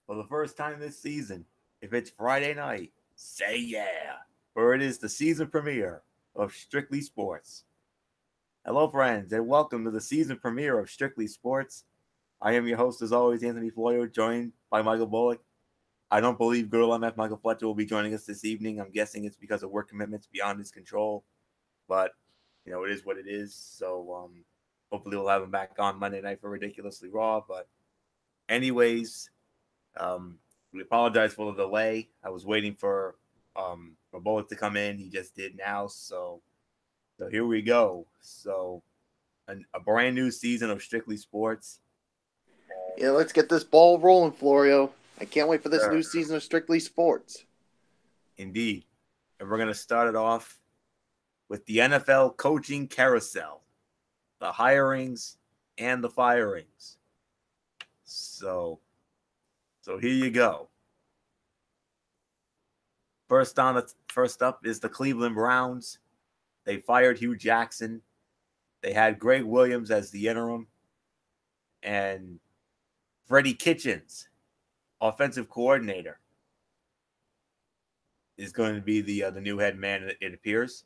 For the first time this season, if it's Friday night, say yeah, for it is the season premiere of Strictly Sports. Hello, friends, and welcome to the season premiere of Strictly Sports. I am your host, as always, Anthony Floyer, joined by Michael Bullock. I don't believe Girl MF Michael Fletcher will be joining us this evening. I'm guessing it's because of work commitments beyond his control, but it is what it is. So hopefully we'll have him back on Monday night for Ridiculously Raw. But anyways, we apologize for the delay. I was waiting for Bullock to come in. He just did now. So here we go. So a brand new season of Strictly Sports. Yeah, let's get this ball rolling, Florio. I can't wait for this Sure. new season of Strictly Sports. Indeed. And we're going to start it off with the NFL coaching carousel, the hirings and the firings. So here you go. First up is the Cleveland Browns. They fired Hugh Jackson. They had Greg Williams as the interim, and Freddie Kitchens, offensive coordinator, is going to be the new head man, it appears.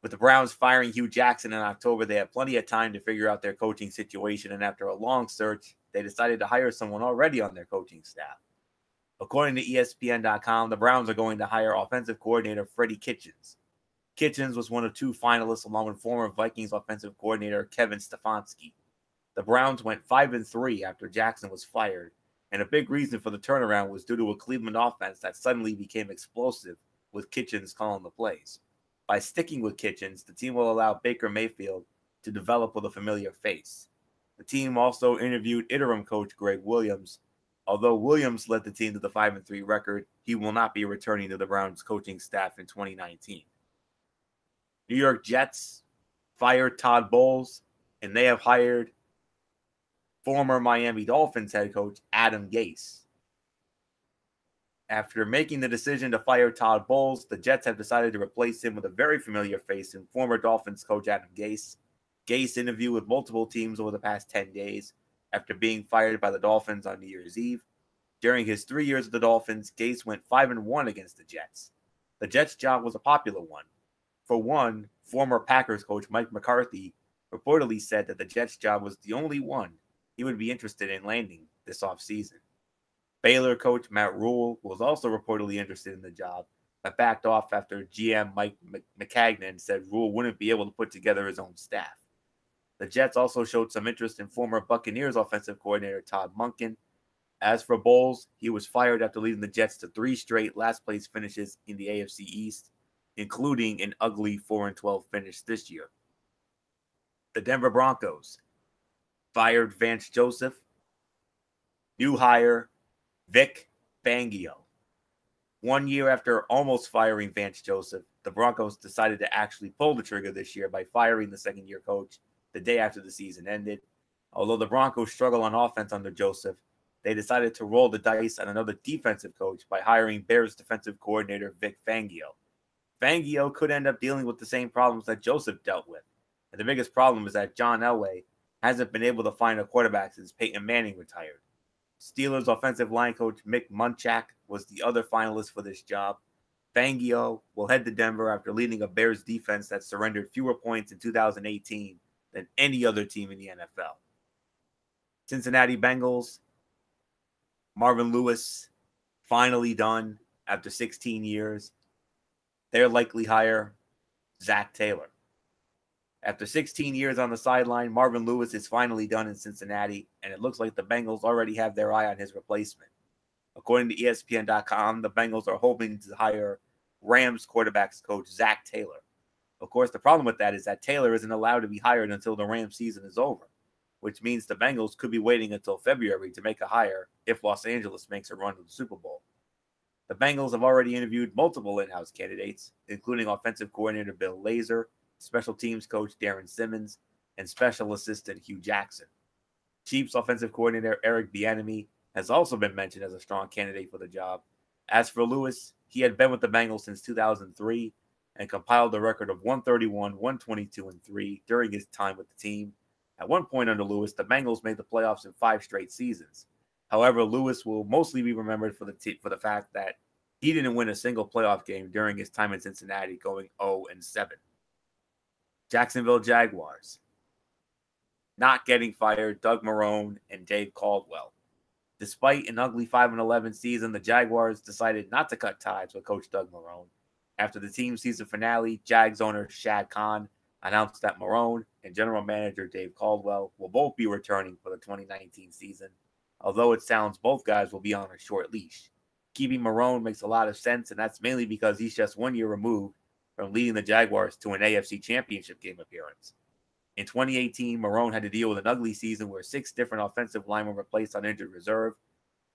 With the Browns firing Hugh Jackson in October, they had plenty of time to figure out their coaching situation, and after a long search, they decided to hire someone already on their coaching staff. According to ESPN.com, the Browns are going to hire offensive coordinator Freddie Kitchens. Kitchens was one of two finalists, along with former Vikings offensive coordinator Kevin Stefanski. The Browns went 5-3 after Jackson was fired, and a big reason for the turnaround was due to a Cleveland offense that suddenly became explosive with Kitchens calling the plays. By sticking with Kitchens, the team will allow Baker Mayfield to develop with a familiar face. The team also interviewed interim coach Greg Williams. Although Williams led the team to the 5-3 record, he will not be returning to the Browns coaching staff in 2019. New York Jets fired Todd Bowles, and they have hired former Miami Dolphins head coach Adam Gase. After making the decision to fire Todd Bowles, the Jets have decided to replace him with a very familiar face in former Dolphins coach Adam Gase. Gase interviewed with multiple teams over the past 10 days after being fired by the Dolphins on New Year's Eve. During his 3 years with the Dolphins, Gase went 5-1 against the Jets. The Jets' job was a popular one. For one, former Packers coach Mike McCarthy reportedly said that the Jets' job was the only one he would be interested in landing this offseason. Baylor coach Matt Rhule was also reportedly interested in the job, but backed off after GM Mike Maccagnan said Rhule wouldn't be able to put together his own staff. The Jets also showed some interest in former Buccaneers offensive coordinator Todd Monken. As for Bowles, he was fired after leading the Jets to 3 straight last-place finishes in the AFC East, including an ugly 4-12 finish this year. The Denver Broncos fired Vance Joseph. New hire, Vic Fangio. 1 year after almost firing Vance Joseph, the Broncos decided to actually pull the trigger this year by firing the second-year coach the day after the season ended. Although the Broncos struggle on offense under Joseph, they decided to roll the dice on another defensive coach by hiring Bears defensive coordinator Vic Fangio. Fangio could end up dealing with the same problems that Joseph dealt with. And the biggest problem is that John Elway hasn't been able to find a quarterback since Peyton Manning retired. Steelers offensive line coach Mick Munchak was the other finalist for this job. Fangio will head to Denver after leading a Bears defense that surrendered fewer points in 2018 than any other team in the NFL. Cincinnati Bengals, Marvin Lewis, finally done after 16 years. Their likely hire, Zach Taylor. After 16 years on the sideline, Marvin Lewis is finally done in Cincinnati, and it looks like the Bengals already have their eye on his replacement. According to ESPN.com, the Bengals are hoping to hire Rams quarterbacks coach Zach Taylor. Of course, the problem with that is that Taylor isn't allowed to be hired until the Rams season is over, which means the Bengals could be waiting until February to make a hire if Los Angeles makes a run to the Super Bowl. The Bengals have already interviewed multiple in-house candidates, including offensive coordinator Bill Lazor, special teams coach Darren Simmons, and special assistant Hugh Jackson. Chiefs offensive coordinator Eric Bieniemy has also been mentioned as a strong candidate for the job. As for Lewis, he had been with the Bengals since 2003 and compiled a record of 131, 122, and 3 during his time with the team. At one point under Lewis, the Bengals made the playoffs in 5 straight seasons. However, Lewis will mostly be remembered for the fact that he didn't win a single playoff game during his time in Cincinnati, going 0-7. Jacksonville Jaguars. Not getting fired, Doug Marrone and Dave Caldwell. Despite an ugly 5-11 season, the Jaguars decided not to cut ties with Coach Doug Marrone. After the team season finale, Jags owner Shad Khan announced that Marrone and general manager Dave Caldwell will both be returning for the 2019 season, although it sounds both guys will be on a short leash. Keeping Marrone makes a lot of sense, and that's mainly because he's just 1 year removed from leading the Jaguars to an AFC Championship game appearance. In 2018, Marrone had to deal with an ugly season where 6 different offensive linemen were placed on injured reserve.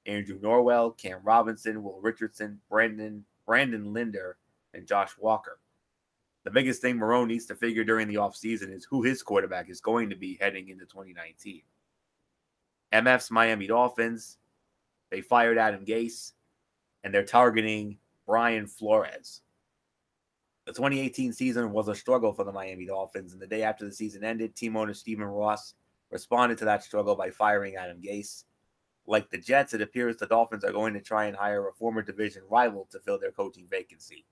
Andrew Norwell, Cam Robinson, Will Richardson, Brandon Linder, and Josh Walker. The biggest thing Marrone needs to figure during the offseason is who his quarterback is going to be heading into 2019. MF's Miami Dolphins, they fired Adam Gase, and they're targeting Brian Flores. The 2018 season was a struggle for the Miami Dolphins, and the day after the season ended, team owner Stephen Ross responded to that struggle by firing Adam Gase. Like the Jets, it appears the Dolphins are going to try and hire a former division rival to fill their coaching vacancy.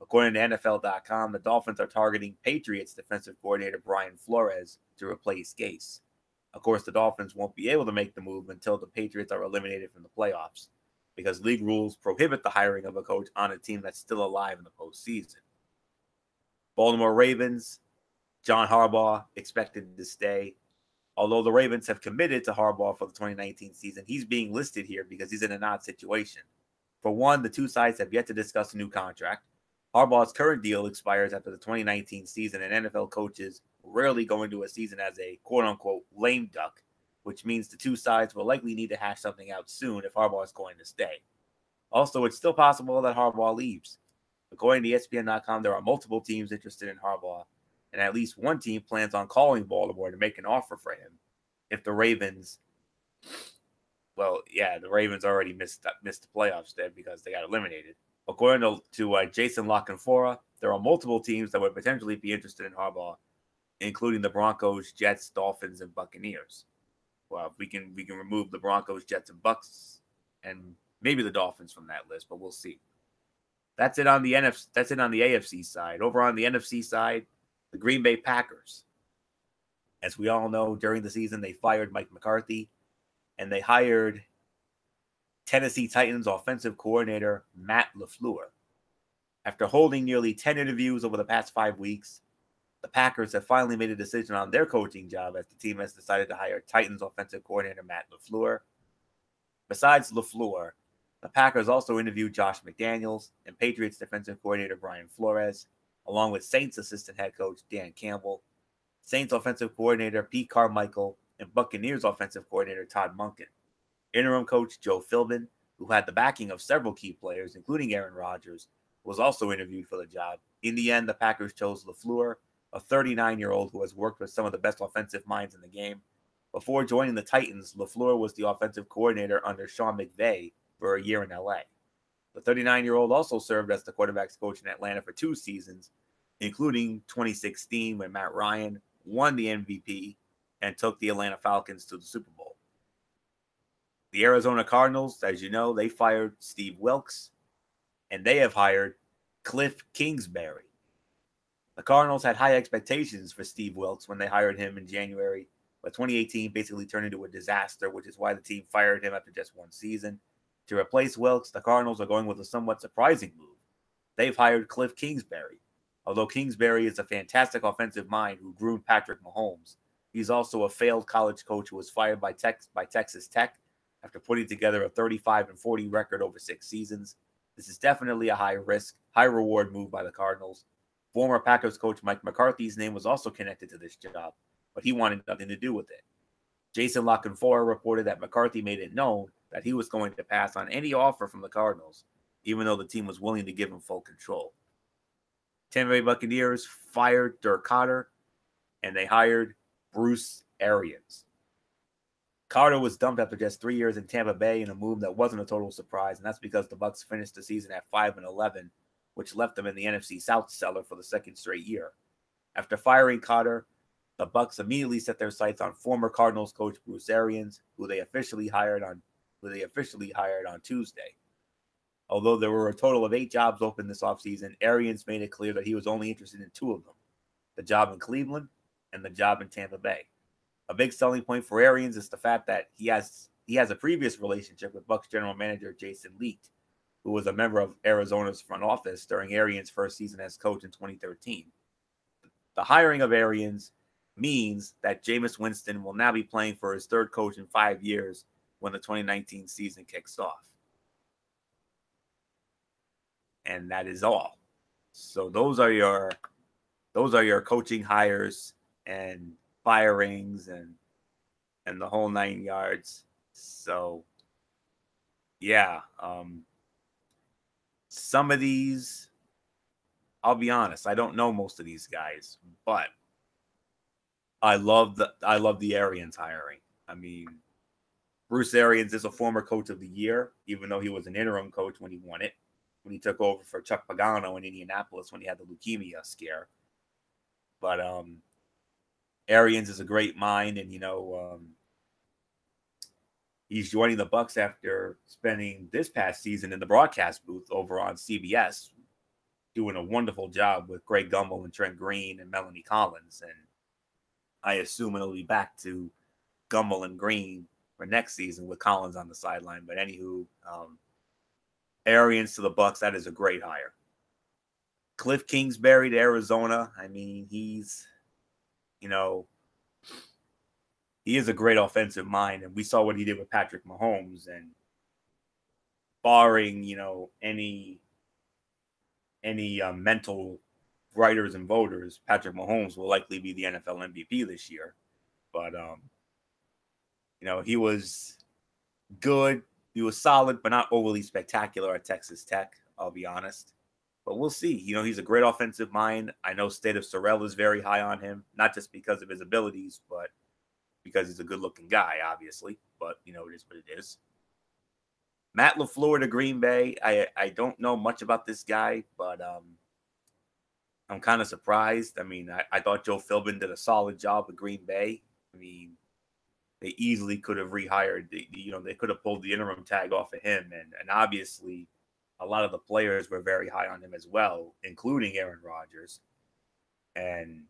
According to NFL.com, the Dolphins are targeting Patriots defensive coordinator Brian Flores to replace Gase. Of course, the Dolphins won't be able to make the move until the Patriots are eliminated from the playoffs, because league rules prohibit the hiring of a coach on a team that's still alive in the postseason. Baltimore Ravens, John Harbaugh expected to stay. Although the Ravens have committed to Harbaugh for the 2019 season, he's being listed here because he's in an odd situation. For one, the two sides have yet to discuss a new contract. Harbaugh's current deal expires after the 2019 season, and NFL coaches rarely go into a season as a quote-unquote lame duck, which means the two sides will likely need to hash something out soon if Harbaugh is going to stay. Also, it's still possible that Harbaugh leaves. According to ESPN.com, there are multiple teams interested in Harbaugh, and at least one team plans on calling Baltimore to make an offer for him if the Ravens, the Ravens already missed the playoffs there because they got eliminated. According to Jason La Canfora, there are multiple teams that would potentially be interested in Harbaugh, including the Broncos, Jets, Dolphins, and Buccaneers. Well, we can remove the Broncos, Jets, and Bucks, and maybe the Dolphins from that list, but we'll see. That's it on the AFC side. Over on the NFC side, the Green Bay Packers. As we all know, during the season, they fired Mike McCarthy, and they hired Tennessee Titans offensive coordinator Matt LaFleur. After holding nearly 10 interviews over the past 5 weeks, the Packers have finally made a decision on their coaching job as the team has decided to hire Titans offensive coordinator Matt LaFleur. Besides LaFleur, the Packers also interviewed Josh McDaniels and Patriots defensive coordinator Brian Flores, along with Saints assistant head coach Dan Campbell, Saints offensive coordinator Pete Carmichael, and Buccaneers offensive coordinator Todd Monken. Interim coach Joe Philbin, who had the backing of several key players, including Aaron Rodgers, was also interviewed for the job. In the end, the Packers chose LaFleur, a 39-year-old who has worked with some of the best offensive minds in the game. Before joining the Titans, LaFleur was the offensive coordinator under Sean McVay for a year in LA. The 39-year-old also served as the quarterback's coach in Atlanta for 2 seasons, including 2016 when Matt Ryan won the MVP and took the Atlanta Falcons to the Super Bowl. The Arizona Cardinals, as you know, they fired Steve Wilks, and they have hired Cliff Kingsbury. The Cardinals had high expectations for Steve Wilks when they hired him in January, but 2018 basically turned into a disaster, which is why the team fired him after just 1 season. To replace Wilks, the Cardinals are going with a somewhat surprising move. They've hired Cliff Kingsbury. Although Kingsbury is a fantastic offensive mind who groomed Patrick Mahomes, he's also a failed college coach who was fired by Texas Tech after putting together a 35-40 record over 6 seasons. This is definitely a high-risk, high-reward move by the Cardinals. Former Packers coach Mike McCarthy's name was also connected to this job, but he wanted nothing to do with it. Jason La Canfora reported that McCarthy made it known that he was going to pass on any offer from the Cardinals, even though the team was willing to give him full control. Tampa Bay Buccaneers fired Dirk Koetter, and they hired Bruce Arians. Koetter was dumped after just 3 years in Tampa Bay in a move that wasn't a total surprise, and that's because the Bucs finished the season at 5-11, which left them in the NFC South cellar for the 2nd straight year. After firing Koetter, the Bucs immediately set their sights on former Cardinals coach Bruce Arians, who they officially hired on who they officially hired on Tuesday. Although there were a total of 8 jobs open this offseason, Arians made it clear that he was only interested in 2 of them, the job in Cleveland and the job in Tampa Bay. A big selling point for Arians is the fact that he has a previous relationship with Bucs general manager Jason Licht, who was a member of Arizona's front office during Arians' first season as coach in 2013. The hiring of Arians means that Jameis Winston will now be playing for his 3rd coach in 5 years when the 2019 season kicks off. And that is all. So those are your coaching hires and firings and the whole 9 yards. So yeah, some of these, I'll be honest, I don't know most of these guys, but I love the Arians hiring. I mean, Bruce Arians is a former coach of the year, even though he was an interim coach when he won it, when he took over for Chuck Pagano in Indianapolis when he had the leukemia scare. But Arians is a great mind, and he's joining the Bucs after spending this past season in the broadcast booth over on CBS, doing a wonderful job with Greg Gumbel and Trent Green and Melanie Collins. And I assume it'll be back to Gumbel and Green for next season with Collins on the sideline. But anywho, Arians to the Bucs, that is a great hire. Cliff Kingsbury to Arizona. I mean, he is a great offensive mind, and we saw what he did with Patrick Mahomes. And barring, any mental writers and voters, Patrick Mahomes will likely be the NFL MVP this year. But he was good. He was solid, but not overly spectacular at Texas Tech, I'll be honest. But we'll see. He's a great offensive mind. I know State of Sorrell is very high on him, not just because of his abilities, but because he's a good-looking guy, obviously. But, it is what it is. Matt LaFleur to Green Bay. I don't know much about this guy, but I'm kind of surprised. I mean, I thought Joe Philbin did a solid job with Green Bay. I mean, they easily could have rehired. They could have pulled the interim tag off of him. And obviously, a lot of the players were very high on him as well, including Aaron Rodgers. And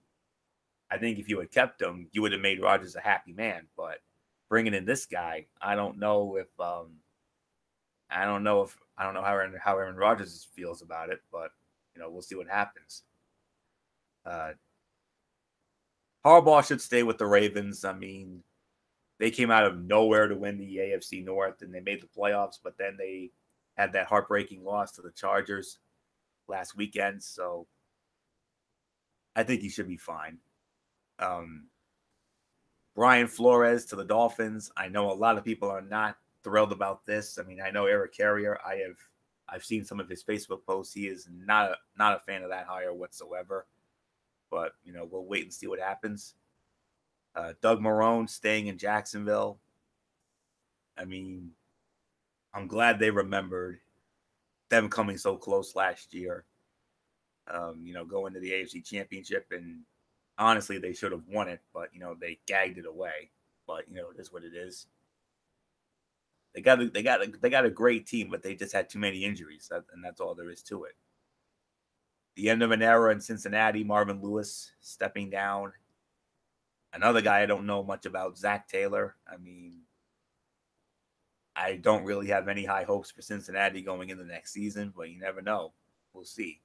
I think if you had kept him, you would have made Rodgers a happy man. But bringing in this guy, I don't know how Aaron Rodgers feels about it, but we'll see what happens. Harbaugh should stay with the Ravens. I mean, they came out of nowhere to win the AFC North, and they made the playoffs, but then they had that heartbreaking loss to the Chargers last weekend. So I think he should be fine. Brian Flores to the Dolphins. I know a lot of people are not thrilled about this. I mean, I know Eric Carrier. I've seen some of his Facebook posts. He is not a fan of that hire whatsoever. But we'll wait and see what happens. Doug Marrone staying in Jacksonville. I mean, I'm glad they remembered them coming so close last year. Going to the AFC Championship, and honestly, they should have won it, but they gagged it away. But it is what it is. They got a great team, but they just had too many injuries, and that's all there is to it. The end of an era in Cincinnati. Marvin Lewis stepping down. Another guy I don't know much about, Zach Taylor. I mean, I don't really have any high hopes for Cincinnati going into the next season, but you never know. We'll see.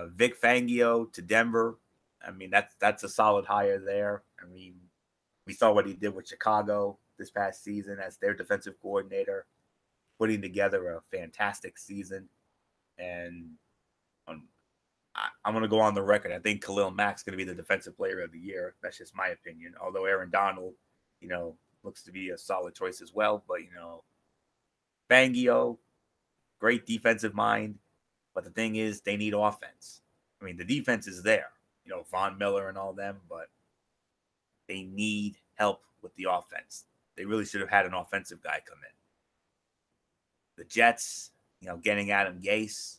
Vic Fangio to Denver. I mean, that's a solid hire there. I mean, we saw what he did with Chicago this past season as their defensive coordinator, putting together a fantastic season. And I'm going to go on the record. I think Khalil Mack's going to be the defensive player of the year. That's just my opinion. Although Aaron Donald, looks to be a solid choice as well. But, Fangio, great defensive mind. But the thing is, they need offense. I mean, the defense is there. Von Miller and all them. But they need help with the offense. They really should have had an offensive guy come in. The Jets, getting Adam Gase.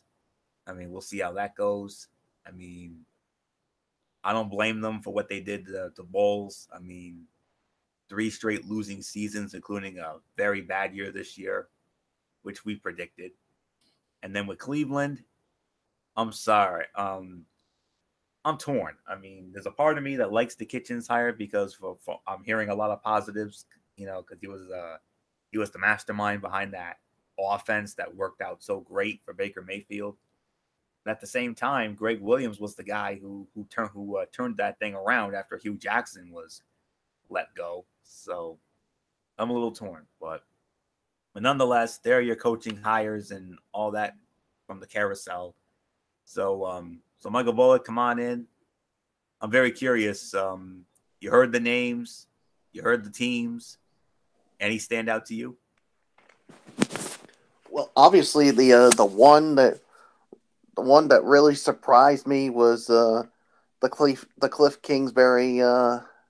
I mean, we'll see how that goes. I mean, I don't blame them for what they did to the Bulls. I mean, 3 straight losing seasons, including a very bad year this year, which we predicted. And then with Cleveland, I'm sorry. I'm torn. I mean, there's a part of me that likes the Kitchens hire because for I'm hearing a lot of positives, because he was the mastermind behind that offense that worked out so great for Baker Mayfield. And at the same time, Greg Williams was the guy who turned that thing around after Hugh Jackson was let go. So I'm a little torn, but nonetheless, there are your coaching hires and all that from the carousel. So Michael Bullock, come on in. I'm very curious. You heard the names, you heard the teams. Any stand out to you? Well, obviously the one that really surprised me was the Cliff Kingsbury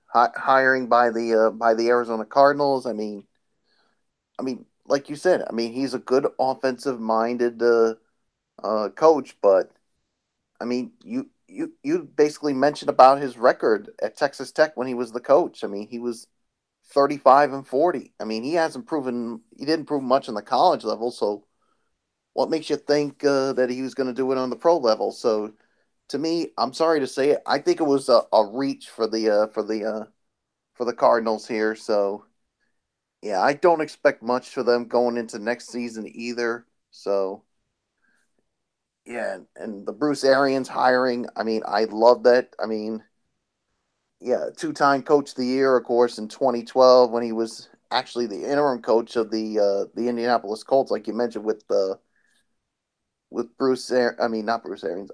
hiring by the Arizona Cardinals. Like you said, he's a good offensive minded coach, but you basically mentioned about his record at Texas Tech when he was the coach. He was 35-40. He didn't prove much on the college level. So what makes you think that he was going to do it on the pro level? So to me, I'm sorry to say it, I think it was a reach for the Cardinals here. So yeah, I don't expect much for them going into next season either. So yeah, and the Bruce Arians hiring, I love that. Yeah, two-time coach of the year, of course, in 2012 when he was actually the interim coach of the Indianapolis Colts, like you mentioned with not Bruce Arians,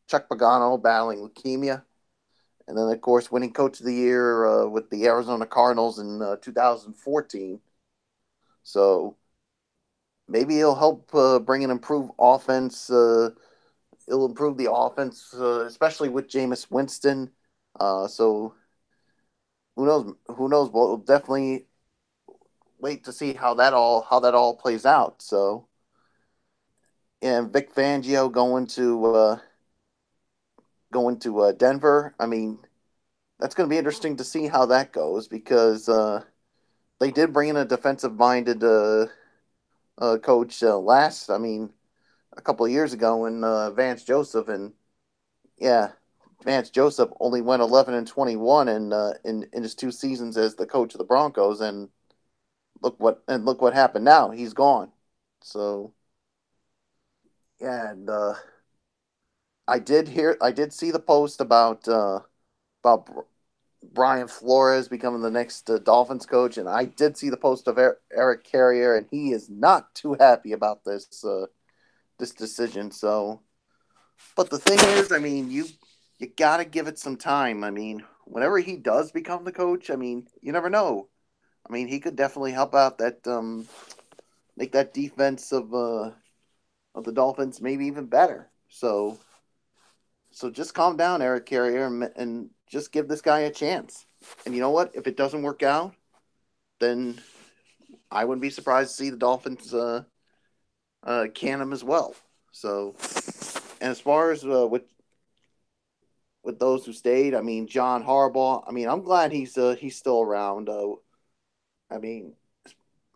Chuck Pagano battling leukemia, and then of course winning coach of the year with the Arizona Cardinals in 2014. So maybe he'll help bring an improved offense. It'll improve the offense, especially with Jameis Winston. So who knows? Who knows? We'll definitely wait to see how that all plays out. So, and Vic Fangio going to Denver. That's going to be interesting to see how that goes because they did bring in a defensive minded coach a couple of years ago in Vance Joseph, and yeah, Vance Joseph only went 11-21 in his 2 seasons as the coach of the Broncos, and look what happened now. He's gone. So yeah, and I did see the post about Brian Flores becoming the next Dolphins coach, and I did see the post of Eric Carrier, and he is not too happy about this decision. So, but the thing is, you got to give it some time. Whenever he does become the coach, you never know. He could definitely help out that make that defense of the Dolphins maybe even better. So just calm down, Eric Carrier, and just give this guy a chance. And you know what? If it doesn't work out, then I wouldn't be surprised to see the Dolphins can him as well. So, and as far as with those who stayed, John Harbaugh. I'm glad he's still around. I mean,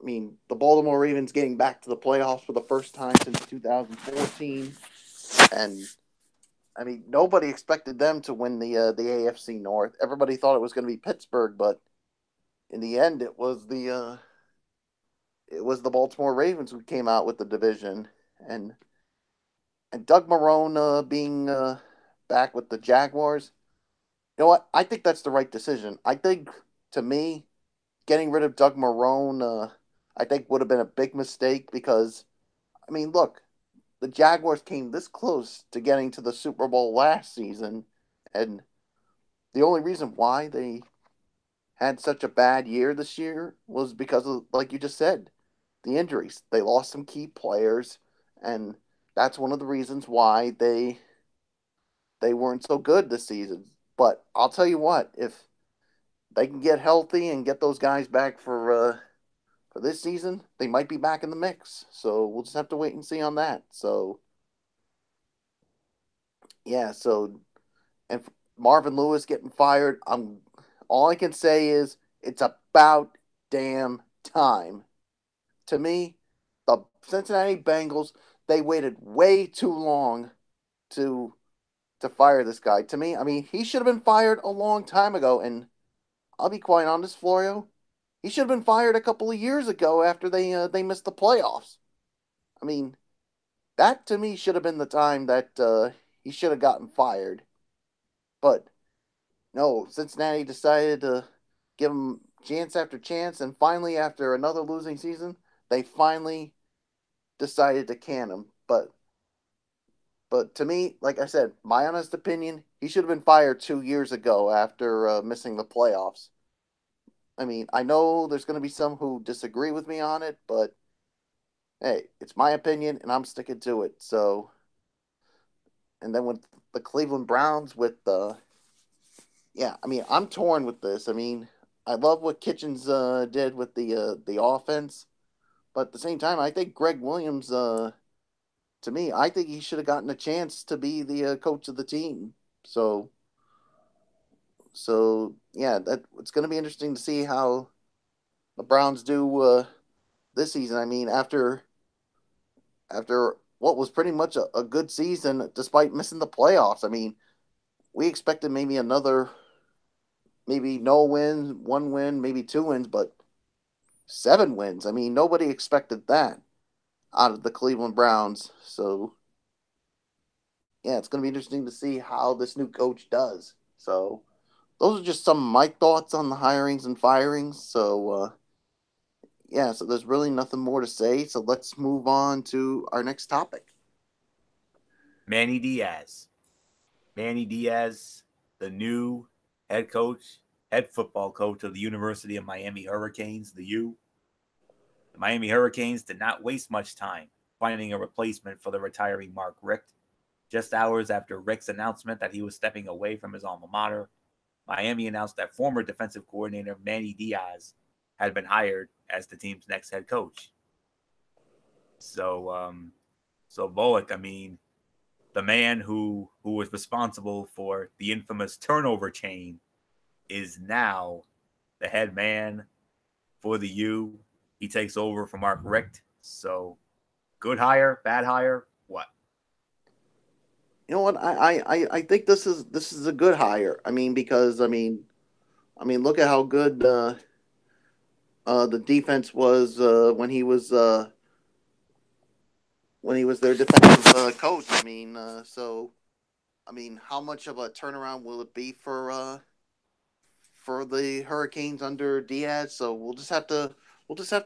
the Baltimore Ravens getting back to the playoffs for the first time since 2014, and nobody expected them to win the AFC North. Everybody thought it was going to be Pittsburgh, but in the end, it was the Baltimore Ravens who came out with the division, and Doug Marrone being back with the Jaguars. You know what? I think that's the right decision. I think, to me, getting rid of Doug Marrone, I think would have been a big mistake because, look, the Jaguars came this close to getting to the Super Bowl last season, and the only reason why they had such a bad year this year was because of, like you just said, the injuries. They lost some key players, and that's one of the reasons why they weren't so good this season. But I'll tell you what, if they can get healthy and get those guys back for this season, they might be back in the mix. So we'll just have to wait and see on that. So yeah, and Marvin Lewis getting fired, all I can say is It's about damn time. To me, the Cincinnati Bengals, they waited way too long to fire this guy. To me, I mean, he should have been fired a long time ago. And I'll be quite honest, Florio, he should have been fired a couple of years ago after they missed the playoffs. I mean, that to me should have been the time that he should have gotten fired. But no, Cincinnati decided to give him chance after chance, and finally, after another losing season, they finally decided to can him. But to me, like I said, my honest opinion, he should have been fired 2 years ago after missing the playoffs. I mean, I know there's going to be some who disagree with me on it, but hey, it's my opinion, and I'm sticking to it. So, and then with the Cleveland Browns, with the yeah, I mean, I'm torn with this. I mean, I love what Kitchens did with the offense, but at the same time, I think Greg Williams, to me, I think he should have gotten a chance to be the coach of the team. So, yeah, that it's going to be interesting to see how the Browns do this season. I mean, after what was pretty much a good season, despite missing the playoffs. I mean, we expected maybe another, maybe no wins, one win, maybe two wins, but 7 wins. I mean, nobody expected that out of the Cleveland Browns. So, yeah, it's going to be interesting to see how this new coach does. So, those are just some of my thoughts on the hirings and firings. So, yeah, so there's really nothing more to say. So, let's move on to our next topic. Manny Diaz. Manny Diaz, the new head coach, head football coach of the University of Miami Hurricanes, the U. The Miami Hurricanes did not waste much time finding a replacement for the retiring Mark Richt. Just hours after Richt's announcement that he was stepping away from his alma mater, Miami announced that former defensive coordinator Manny Diaz had been hired as the team's next head coach. So Bullock, I mean, the man who was responsible for the infamous turnover chain is now the head man for the U. He takes over from Mark Richt. So good hire, bad hire, what? You know what? I think this is a good hire. I mean, because look at how good the defense was when he was their defensive coach. I mean, how much of a turnaround will it be for the Hurricanes under Diaz? So we'll just have to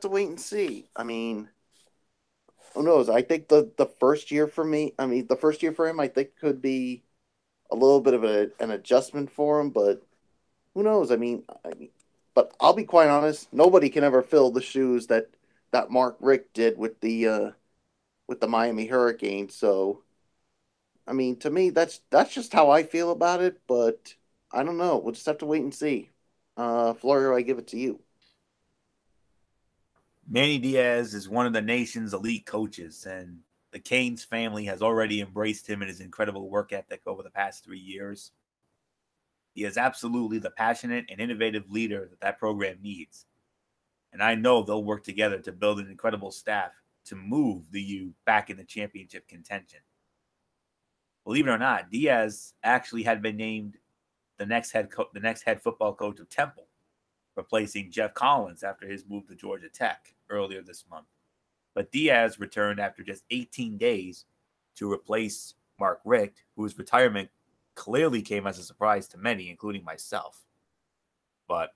wait and see. I mean, who knows? I think the first year for me, the first year for him, I think could be a little bit of an adjustment for him, but who knows? But I'll be quite honest. Nobody can ever fill the shoes that Mark Richt did with the Miami Hurricanes. So, I mean, to me, that's just how I feel about it. But I don't know. We'll just have to wait and see. Florio, I give it to you. Manny Diaz is one of the nation's elite coaches, and the Canes family has already embraced him and his incredible work ethic over the past 3 years. He is absolutely the passionate and innovative leader that program needs. And I know they'll work together to build an incredible staff to move the U back in the championship contention. Believe it or not, Diaz actually had been named the next head football coach of Temple, replacing Jeff Collins after his move to Georgia Tech earlier this month. But Diaz returned after just 18 days to replace Mark Richt, whose retirement clearly came as a surprise to many, including myself. But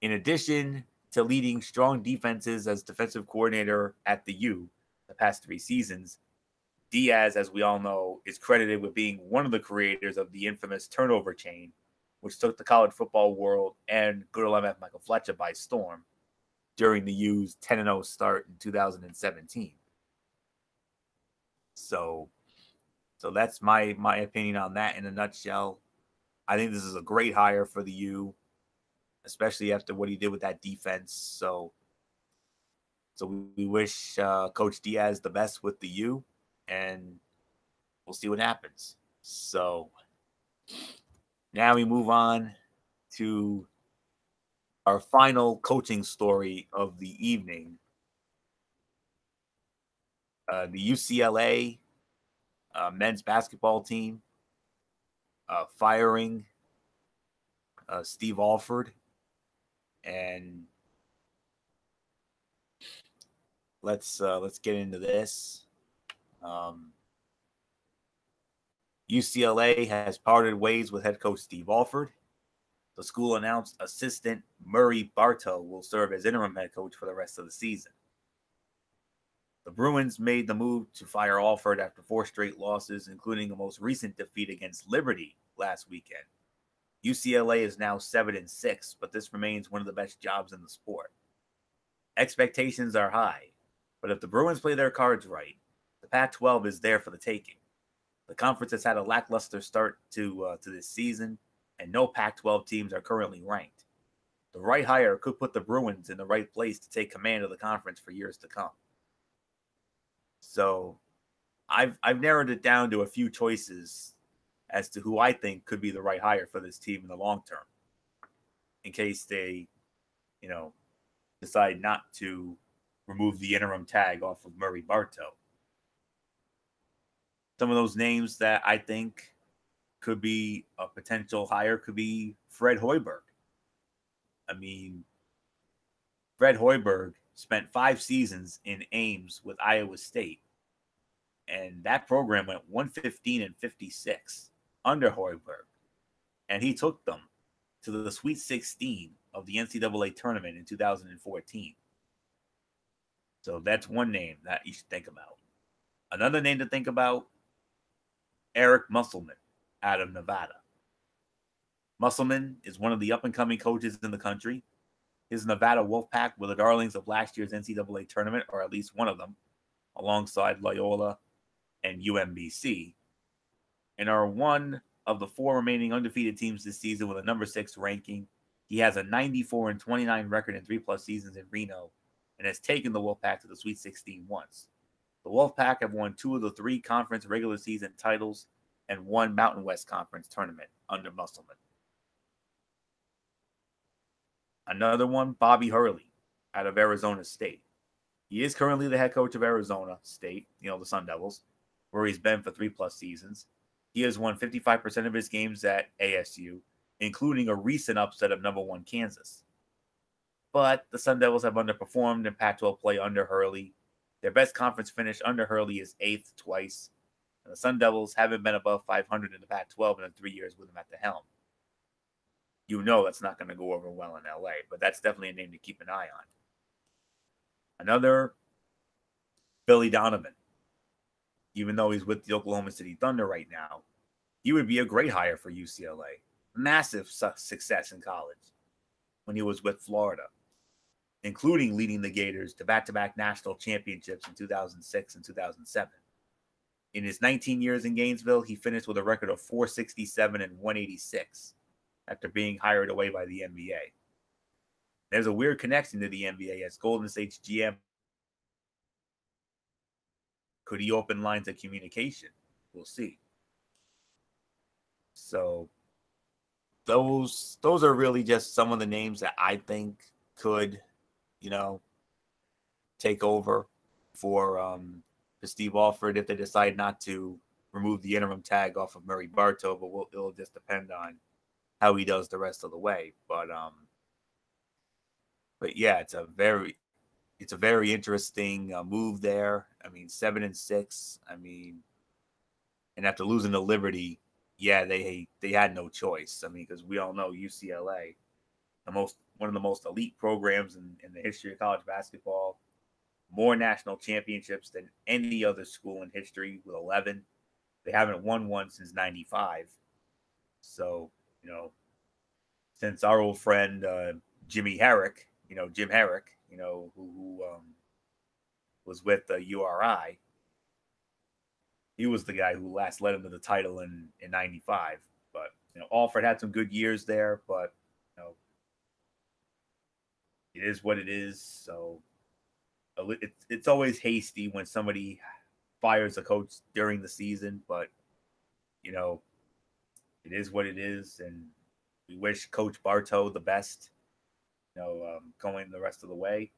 in addition to leading strong defenses as defensive coordinator at the U the past 3 seasons, Diaz, as we all know, is credited with being one of the creators of the infamous turnover chain, which took the college football world and good old MF Michael Fletcher by storm during the U's 10-0 start in 2017. So that's my opinion on that in a nutshell. I think this is a great hire for the U, especially after what he did with that defense. So we wish Coach Diaz the best with the U, and we'll see what happens. So now we move on to our final coaching story of the evening. The UCLA men's basketball team firing Steve Alford, and let's get into this. UCLA has parted ways with head coach Steve Alford. The school announced assistant Murray Bartow will serve as interim head coach for the rest of the season. The Bruins made the move to fire Alford after 4 straight losses, including a most recent defeat against Liberty last weekend. UCLA is now 7-6, but this remains one of the best jobs in the sport. Expectations are high, but if the Bruins play their cards right, the Pac-12 is there for the taking. The conference has had a lackluster start to this season, and no Pac-12 teams are currently ranked. The right hire could put the Bruins in the right place to take command of the conference for years to come. So I've narrowed it down to a few choices as to who I think could be the right hire for this team in the long term, in case they, decide not to remove the interim tag off of Murray Bartow. Some of those names that I think could be a potential hire could be Fred Hoiberg. I mean, Fred Hoiberg spent 5 seasons in Ames with Iowa State, and that program went 115-56 under Hoiberg, and he took them to the Sweet 16 of the NCAA tournament in 2014. So that's one name that you should think about. Another name to think about, Eric Musselman out of Nevada. Musselman is one of the up-and-coming coaches in the country. His Nevada Wolfpack were the darlings of last year's NCAA tournament, or at least one of them, alongside Loyola and UMBC, and are one of the 4 remaining undefeated teams this season with a number 6 ranking. He has a 94-29 record in 3+ seasons in Reno and has taken the Wolfpack to the Sweet 16 once. The Wolfpack have won 2 of the 3 conference regular season titles and 1 Mountain West Conference tournament under Musselman. Another one, Bobby Hurley out of Arizona State. He is currently the head coach of Arizona State, the Sun Devils, where he's been for 3+ seasons. He has won 55% of his games at ASU, including a recent upset of number 1 Kansas. But the Sun Devils have underperformed in Pac-12 play under Hurley. Their best conference finish under Hurley is 8th twice, and the Sun Devils haven't been above 500 in the Pac-12 in the 3 years with him at the helm. That's not going to go over well in LA, but that's definitely a name to keep an eye on. Another, Billy Donovan. Even though he's with the Oklahoma City Thunder right now, he would be a great hire for UCLA. Massive success in college when he was with Florida, including leading the Gators to back-to-back national championships in 2006 and 2007. In his 19 years in Gainesville, he finished with a record of 467 and 186 after being hired away by the NBA. There's a weird connection to the NBA as Golden State's GM. Could he open lines of communication? We'll see. So those are really just some of the names that I think could, take over for Steve Alford if they decide not to remove the interim tag off of Murray Bartow, but it'll just depend on how he does the rest of the way. But yeah, it's a very interesting move there. I mean, 7-6. I mean, and after losing to Liberty, yeah, they had no choice. I mean, because we all know UCLA, one of the most elite programs in the history of college basketball, more national championships than any other school in history with 11. They haven't won one since '95. So, since our old friend Jimmy Herrick, Jim Herrick, who was with URI, he was the guy who last led him to the title in '95. But Alford had some good years there, but it is what it is. So it's always hasty when somebody fires a coach during the season, but it is what it is, and we wish Coach Bartow the best. going the rest of the way,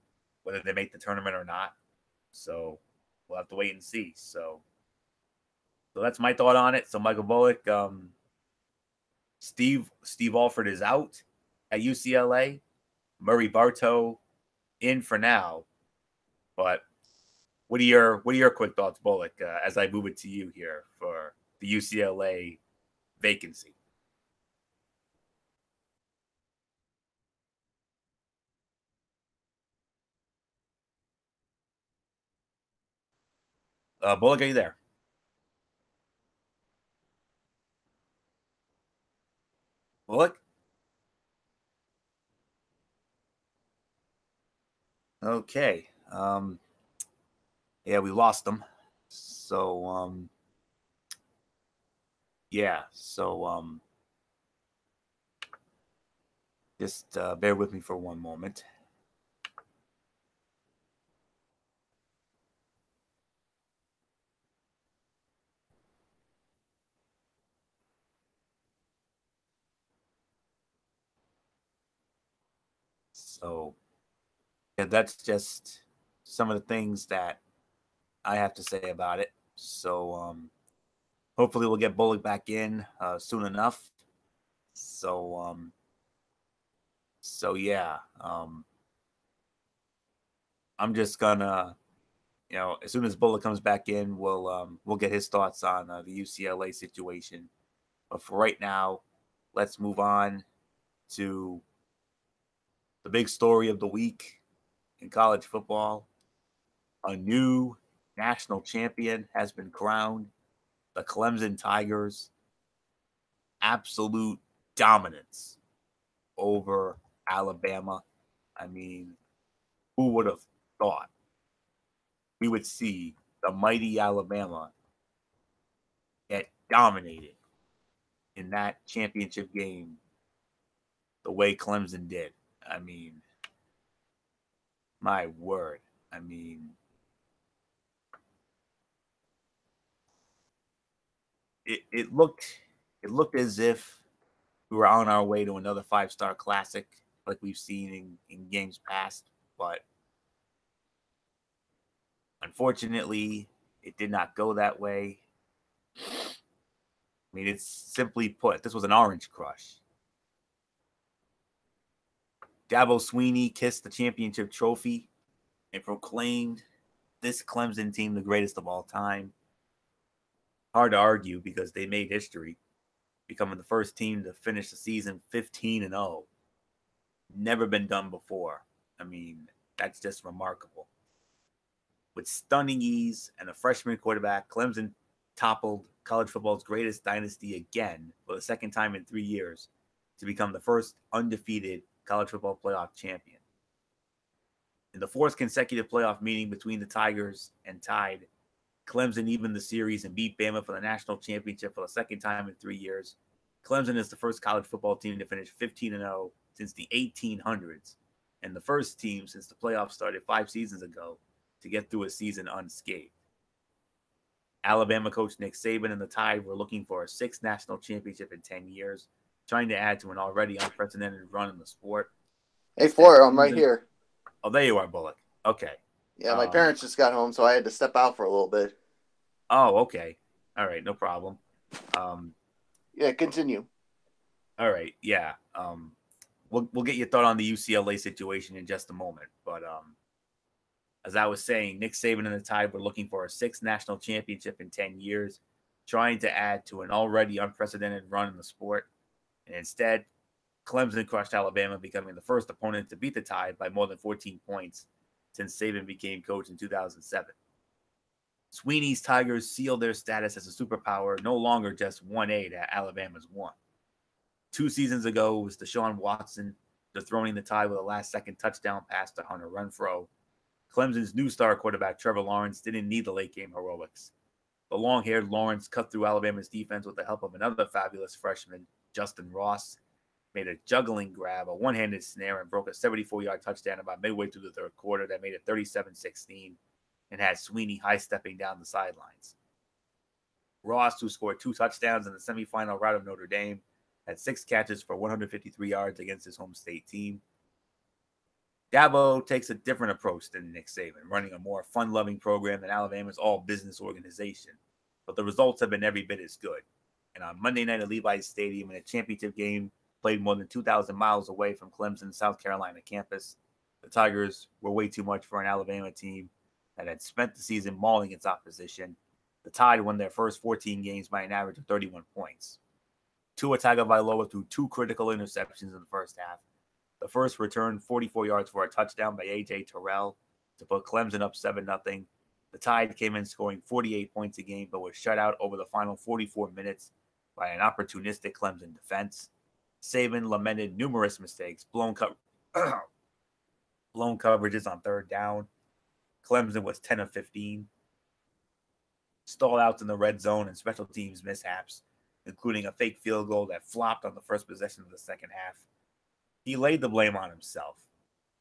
whether they make the tournament or not. So we'll have to wait and see. So that's my thought on it. So Michael Bullock, Steve Alford is out at UCLA. Murray Bartow in for now. But what are your quick thoughts, Bullock, as I move it to you here for the UCLA vacancy? Bullock, are you there? Bullock? Okay. Yeah, we lost them. So yeah. So just bear with me for one moment. So yeah, that's just some of the things that I have to say about it. So hopefully we'll get Bullock back in soon enough. So yeah, I'm just gonna, as soon as Bullock comes back in, we'll get his thoughts on the UCLA situation. But for right now, let's move on to the big story of the week in college football. A new national champion has been crowned. The Clemson Tigers, absolute dominance over Alabama. I mean, who would have thought we would see the mighty Alabama get dominated in that championship game the way Clemson did? I mean, my word. I mean, it looked as if we were on our way to another 5-star classic like we've seen in games past, but unfortunately, it did not go that way. I mean, it's simply put, this was an orange crush. Dabo Swinney kissed the championship trophy and proclaimed this Clemson team the greatest of all time. Hard to argue because they made history, becoming the first team to finish the season 15-0. Never been done before. I mean, that's just remarkable. With stunning ease and a freshman quarterback, Clemson toppled college football's greatest dynasty again for the second time in 3 years to become the first undefeated college football playoff champion. In the fourth consecutive playoff meeting between the Tigers and Tide, Clemson evened the series and beat Bama for the national championship for the second time in 3 years. Clemson is the first college football team to finish 15-0 since the 1800s, and the first team since the playoffs started 5 seasons ago to get through a season unscathed. Alabama coach Nick Saban and the Tide were looking for a 6th national championship in 10 years, trying to add to an already unprecedented run in the sport. Hey, Fleur, I'm right here. Oh, there you are, Bullock. Okay. Yeah, my parents just got home, so I had to step out for a little bit. Oh, okay. All right, no problem. Yeah, continue. All right, yeah. We'll get your thought on the UCLA situation in just a moment, but as I was saying, Nick Saban and the Tide were looking for a 6th national championship in 10 years, trying to add to an already unprecedented run in the sport. And instead, Clemson crushed Alabama, becoming the first opponent to beat the Tide by more than 14 points since Saban became coach in 2007. Swinney's Tigers sealed their status as a superpower, no longer just 1A to Alabama's 1. 2 seasons ago, it was Deshaun Watson dethroning the Tide with a last-second touchdown pass to Hunter Renfrow. Clemson's new star quarterback, Trevor Lawrence, didn't need the late-game heroics. The long-haired Lawrence cut through Alabama's defense with the help of another fabulous freshman, Justin Ross, made a juggling grab, a one-handed snare, and broke a 74-yard touchdown about midway through the third quarter that made it 37-16 and had Swinney high-stepping down the sidelines. Ross, who scored 2 touchdowns in the semifinal rout of Notre Dame, had 6 catches for 153 yards against his home state team. Dabo takes a different approach than Nick Saban, running a more fun-loving program than Alabama's all-business organization. But the results have been every bit as good. And on Monday night at Levi's Stadium in a championship game played more than 2,000 miles away from Clemson's South Carolina campus, the Tigers were way too much for an Alabama team that had spent the season mauling its opposition. The Tide won their first 14 games by an average of 31 points. Tua Tagovailoa threw 2 critical interceptions in the first half. The first returned 44 yards for a touchdown by A.J. Terrell to put Clemson up 7-0. The Tide came in scoring 48 points a game, but was shut out over the final 44 minutes by an opportunistic Clemson defense. Saban lamented numerous mistakes, blown coverages on third down. Clemson was 10 of 15. Stalled outs in the red zone and special teams mishaps, including a fake field goal that flopped on the first possession of the second half. He laid the blame on himself.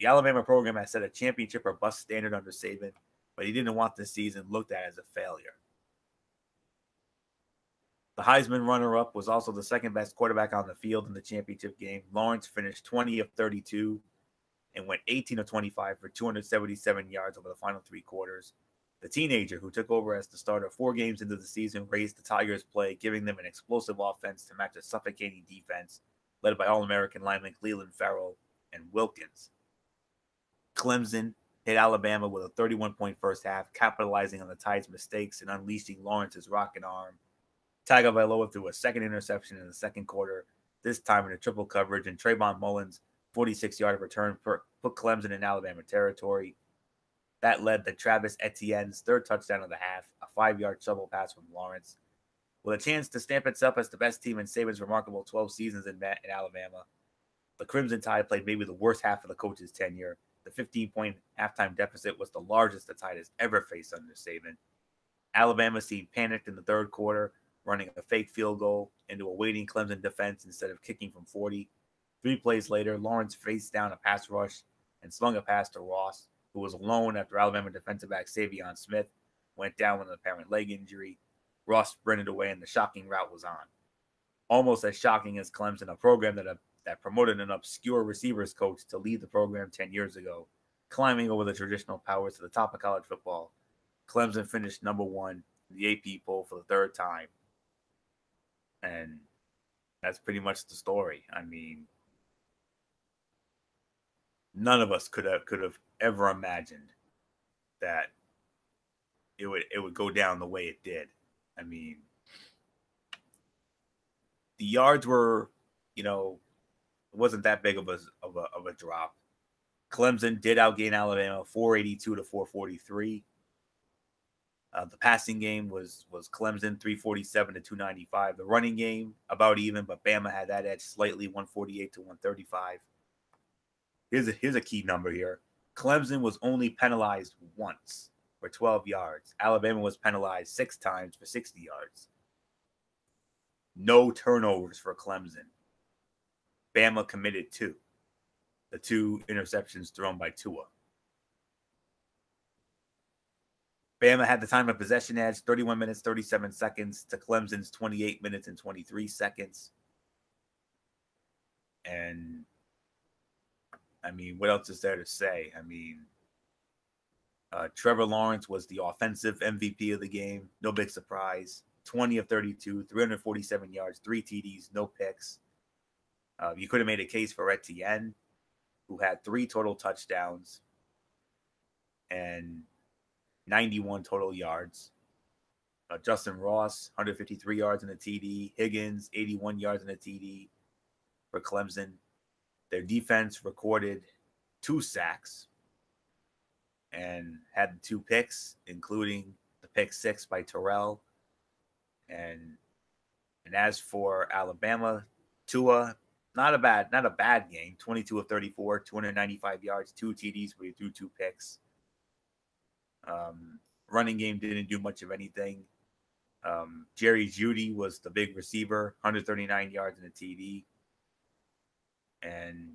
The Alabama program has set a championship or bust standard under Saban, but he didn't want this season looked at as a failure. The Heisman runner-up was also the second-best quarterback on the field in the championship game. Lawrence finished 20 of 32 and went 18 of 25 for 277 yards over the final 3 quarters. The teenager, who took over as the starter 4 games into the season, raised the Tigers' play, giving them an explosive offense to match a suffocating defense led by All-American linemen Clelin Ferrell and Wilkins. Clemson hit Alabama with a 31-point first half, capitalizing on the Tide's mistakes and unleashing Lawrence's rocket arm. Tagovailoa threw a second interception in the second quarter, this time in a triple coverage, and Trayvon Mullins' 46-yard return put Clemson in Alabama territory. That led to Travis Etienne's third touchdown of the half, a 5-yard shovel pass from Lawrence. With a chance to stamp itself as the best team in Saban's remarkable 12 seasons in Alabama, the Crimson Tide played maybe the worst half of the coach's tenure. The 15-point halftime deficit was the largest the Tide has ever faced under Saban. Alabama seemed panicked in the third quarter, running a fake field goal into a waiting Clemson defense instead of kicking from 40. 3 plays later, Lawrence faced down a pass rush and slung a pass to Ross, who was alone after Alabama defensive back Savion Smith went down with an apparent leg injury. Ross sprinted away and the shocking route was on. Almost as shocking as Clemson, a program that promoted an obscure receivers coach to lead the program 10 years ago, climbing over the traditional powers to the top of college football. Clemson finished number 1 in the AP poll for the 3rd time. And that's pretty much the story. I mean, none of us could have ever imagined that it would go down the way it did. I mean, the yards were, it wasn't that big of a drop. Clemson did outgain Alabama 482 to 443. The passing game was Clemson 347 to 295. The running game about even, but Bama had that edge slightly, 148 to 135. Here's a key number here. Clemson was only penalized once for 12 yards. Alabama was penalized 6 times for 60 yards. No turnovers for Clemson. Bama committed 2. The 2 interceptions thrown by Tua. Bama had the time of possession edge, 31 minutes, 37 seconds to Clemson's 28 minutes and 23 seconds. And, I mean, what else is there to say? I mean, Trevor Lawrence was the offensive MVP of the game. No big surprise. 20 of 32, 347 yards, 3 TDs, no picks. You could have made a case for Etienne, who had 3 total touchdowns and 91 total yards. Justin Ross, 153 yards in a TD. Higgins, 81 yards in a TD for Clemson. Their defense recorded 2 sacks and had 2 picks, including the pick 6 by Terrell. And as for Alabama, Tua, not a bad game. 22 of 34, 295 yards, 2 TDs, but he threw 2 picks. Running game didn't do much of anything. Jerry Jeudy was the big receiver, 139 yards in a TD. And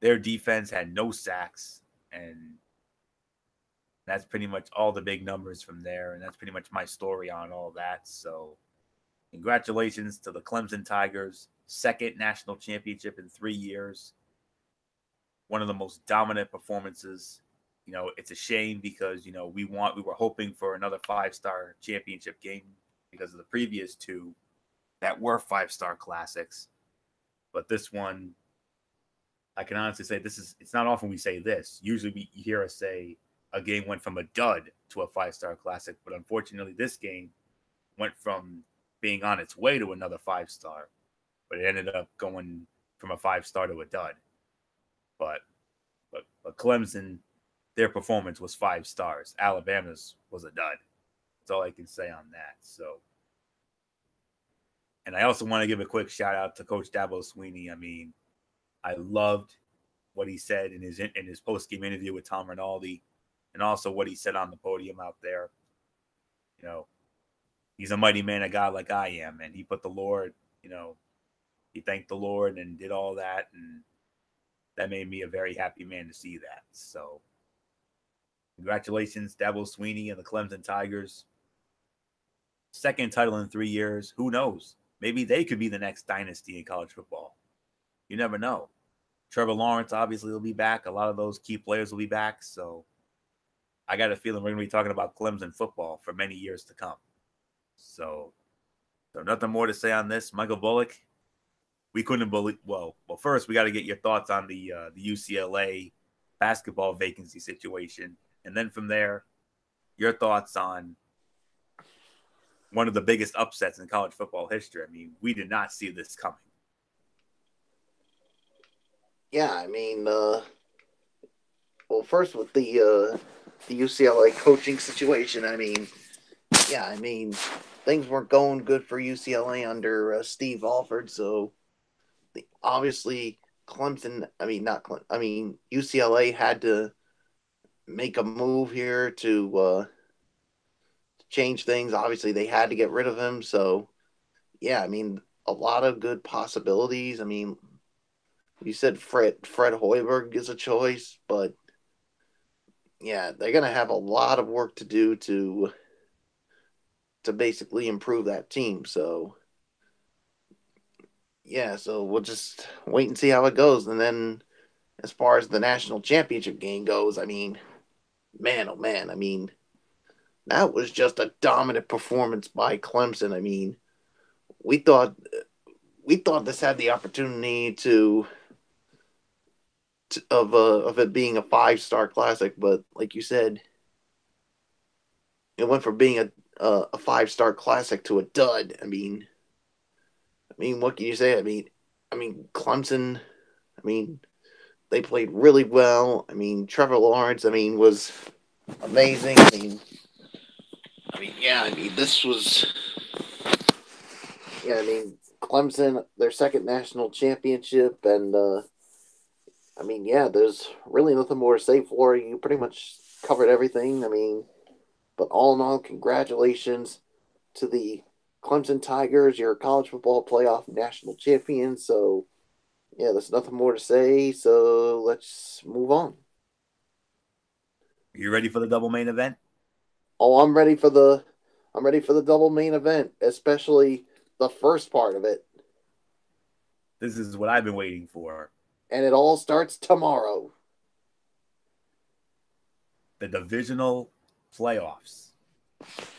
their defense had no sacks. And that's pretty much all the big numbers from there. And that's pretty much my story on all that. So congratulations to the Clemson Tigers. 2nd national championship in 3 years. one of the most dominant performances. It's a shame because, we were hoping for another 5-star championship game because of the previous two that were 5-star classics. But this one, I can honestly say it's not often we say this. Usually you hear us say a game went from a dud to a 5-star classic, but unfortunately this game went from being on its way to another 5-star, but it ended up going from a 5-star to a dud. But Clemson, their performance was 5 stars. Alabama's was a dud. That's all I can say on that. So, and I also want to give a quick shout out to Coach Dabo Swinney. I mean, I loved what he said in his post game interview with Tom Rinaldi, and also what he said on the podium out there. He's a mighty man of God like I am, and he put the Lord. He thanked the Lord and did all that, and that made me a very happy man to see that. So, congratulations, Dabo Swinney and the Clemson Tigers. Second title in 3 years. Who knows? Maybe they could be the next dynasty in college football. You never know. Trevor Lawrence obviously will be back. A lot of those key players will be back. So I got a feeling we're going to be talking about Clemson football for many years to come. So nothing more to say on this. Michael Bullock, we couldn't believe. Well, first we got to get your thoughts on the UCLA basketball vacancy situation, and then from there, your thoughts on one of the biggest upsets in college football history. I mean, we did not see this coming. Yeah, I mean, well, first with the UCLA coaching situation, I mean, things weren't going good for UCLA under Steve Alford, so obviously UCLA had to make a move here to change things. Obviously, they had to get rid of him, so yeah, I mean, a lot of good possibilities. I mean, you said Fred Hoiberg is a choice, but yeah, they're gonna have a lot of work to do to basically improve that team. So yeah, so we'll just wait and see how it goes. And then as far as the national championship game goes, I mean, man, oh man, I mean, that was just a dominant performance by Clemson. I mean, we thought this had the opportunity of it being a 5-star classic, but like you said, it went from being a 5-star classic to a dud. I mean, what can you say? I mean, Clemson. I mean, they played really well. I mean, Trevor Lawrence. I mean, was amazing. This was. Yeah, I mean, Clemson, their second national championship, and there's really nothing more to say for it. You pretty much covered everything. I mean, but all in all, congratulations to the Clemson Tigers, your college football playoff national champions. So, yeah, there's nothing more to say. So let's move on. You ready for the double main event? Oh, I'm ready for the double main event, especially the first part of it. This is what I've been waiting for. And it all starts tomorrow. The divisional playoffs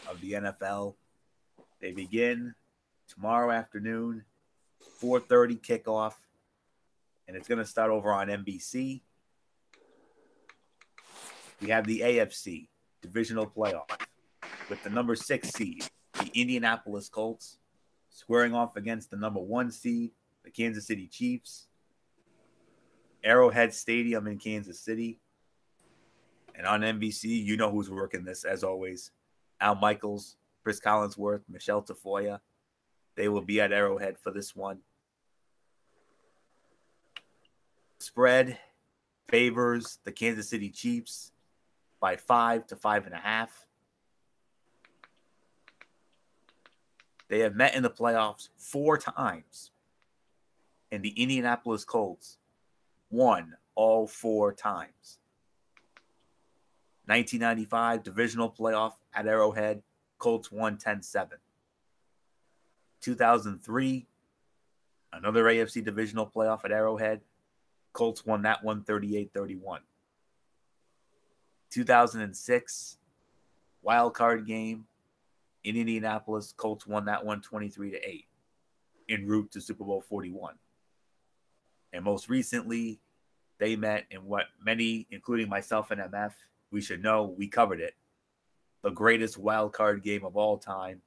of the NFL. They begin tomorrow afternoon, 4:30 kickoff, and it's going to start over on NBC. We have the AFC divisional playoff with the number 6 seed, the Indianapolis Colts, squaring off against the number 1 seed, the Kansas City Chiefs. Arrowhead Stadium in Kansas City. And on NBC, you know who's working this, as always. Al Michaels, Chris Collinsworth, Michelle Tafoya. They will be at Arrowhead for this one. Spread favors the Kansas City Chiefs by 5 to 5.5. They have met in the playoffs 4 times. And the Indianapolis Colts won all 4 times. 1995 divisional playoff at Arrowhead, Colts won 10-7. 2003, another AFC divisional playoff at Arrowhead, Colts won that one 38-31. 2006 wild card game in Indianapolis. Colts won that one 23-8 en route to Super Bowl 41. And most recently, they met in what many, including myself and MF, we should know, we covered it. The greatest wild card game of all time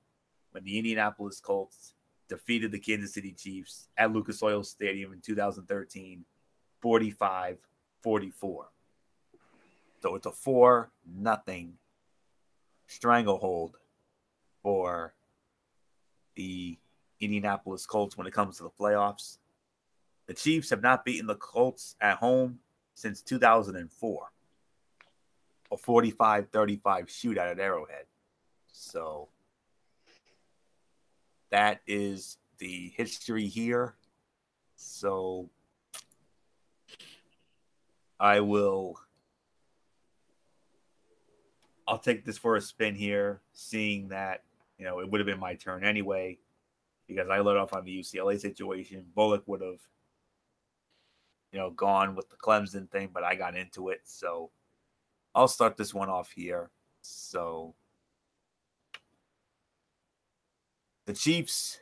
when the Indianapolis Colts defeated the Kansas City Chiefs at Lucas Oil Stadium in 2013, 45-44. So it's a 4-0 stranglehold for the Indianapolis Colts when it comes to the playoffs. The Chiefs have not beaten the Colts at home since 2004. A 45-35 shootout at Arrowhead. So that is the history here. So I'll take this for a spin here, seeing that, it would have been my turn anyway, because I led off on the UCLA situation. Bullock would have, gone with the Clemson thing, but I got into it. So I'll start this one off here. So the Chiefs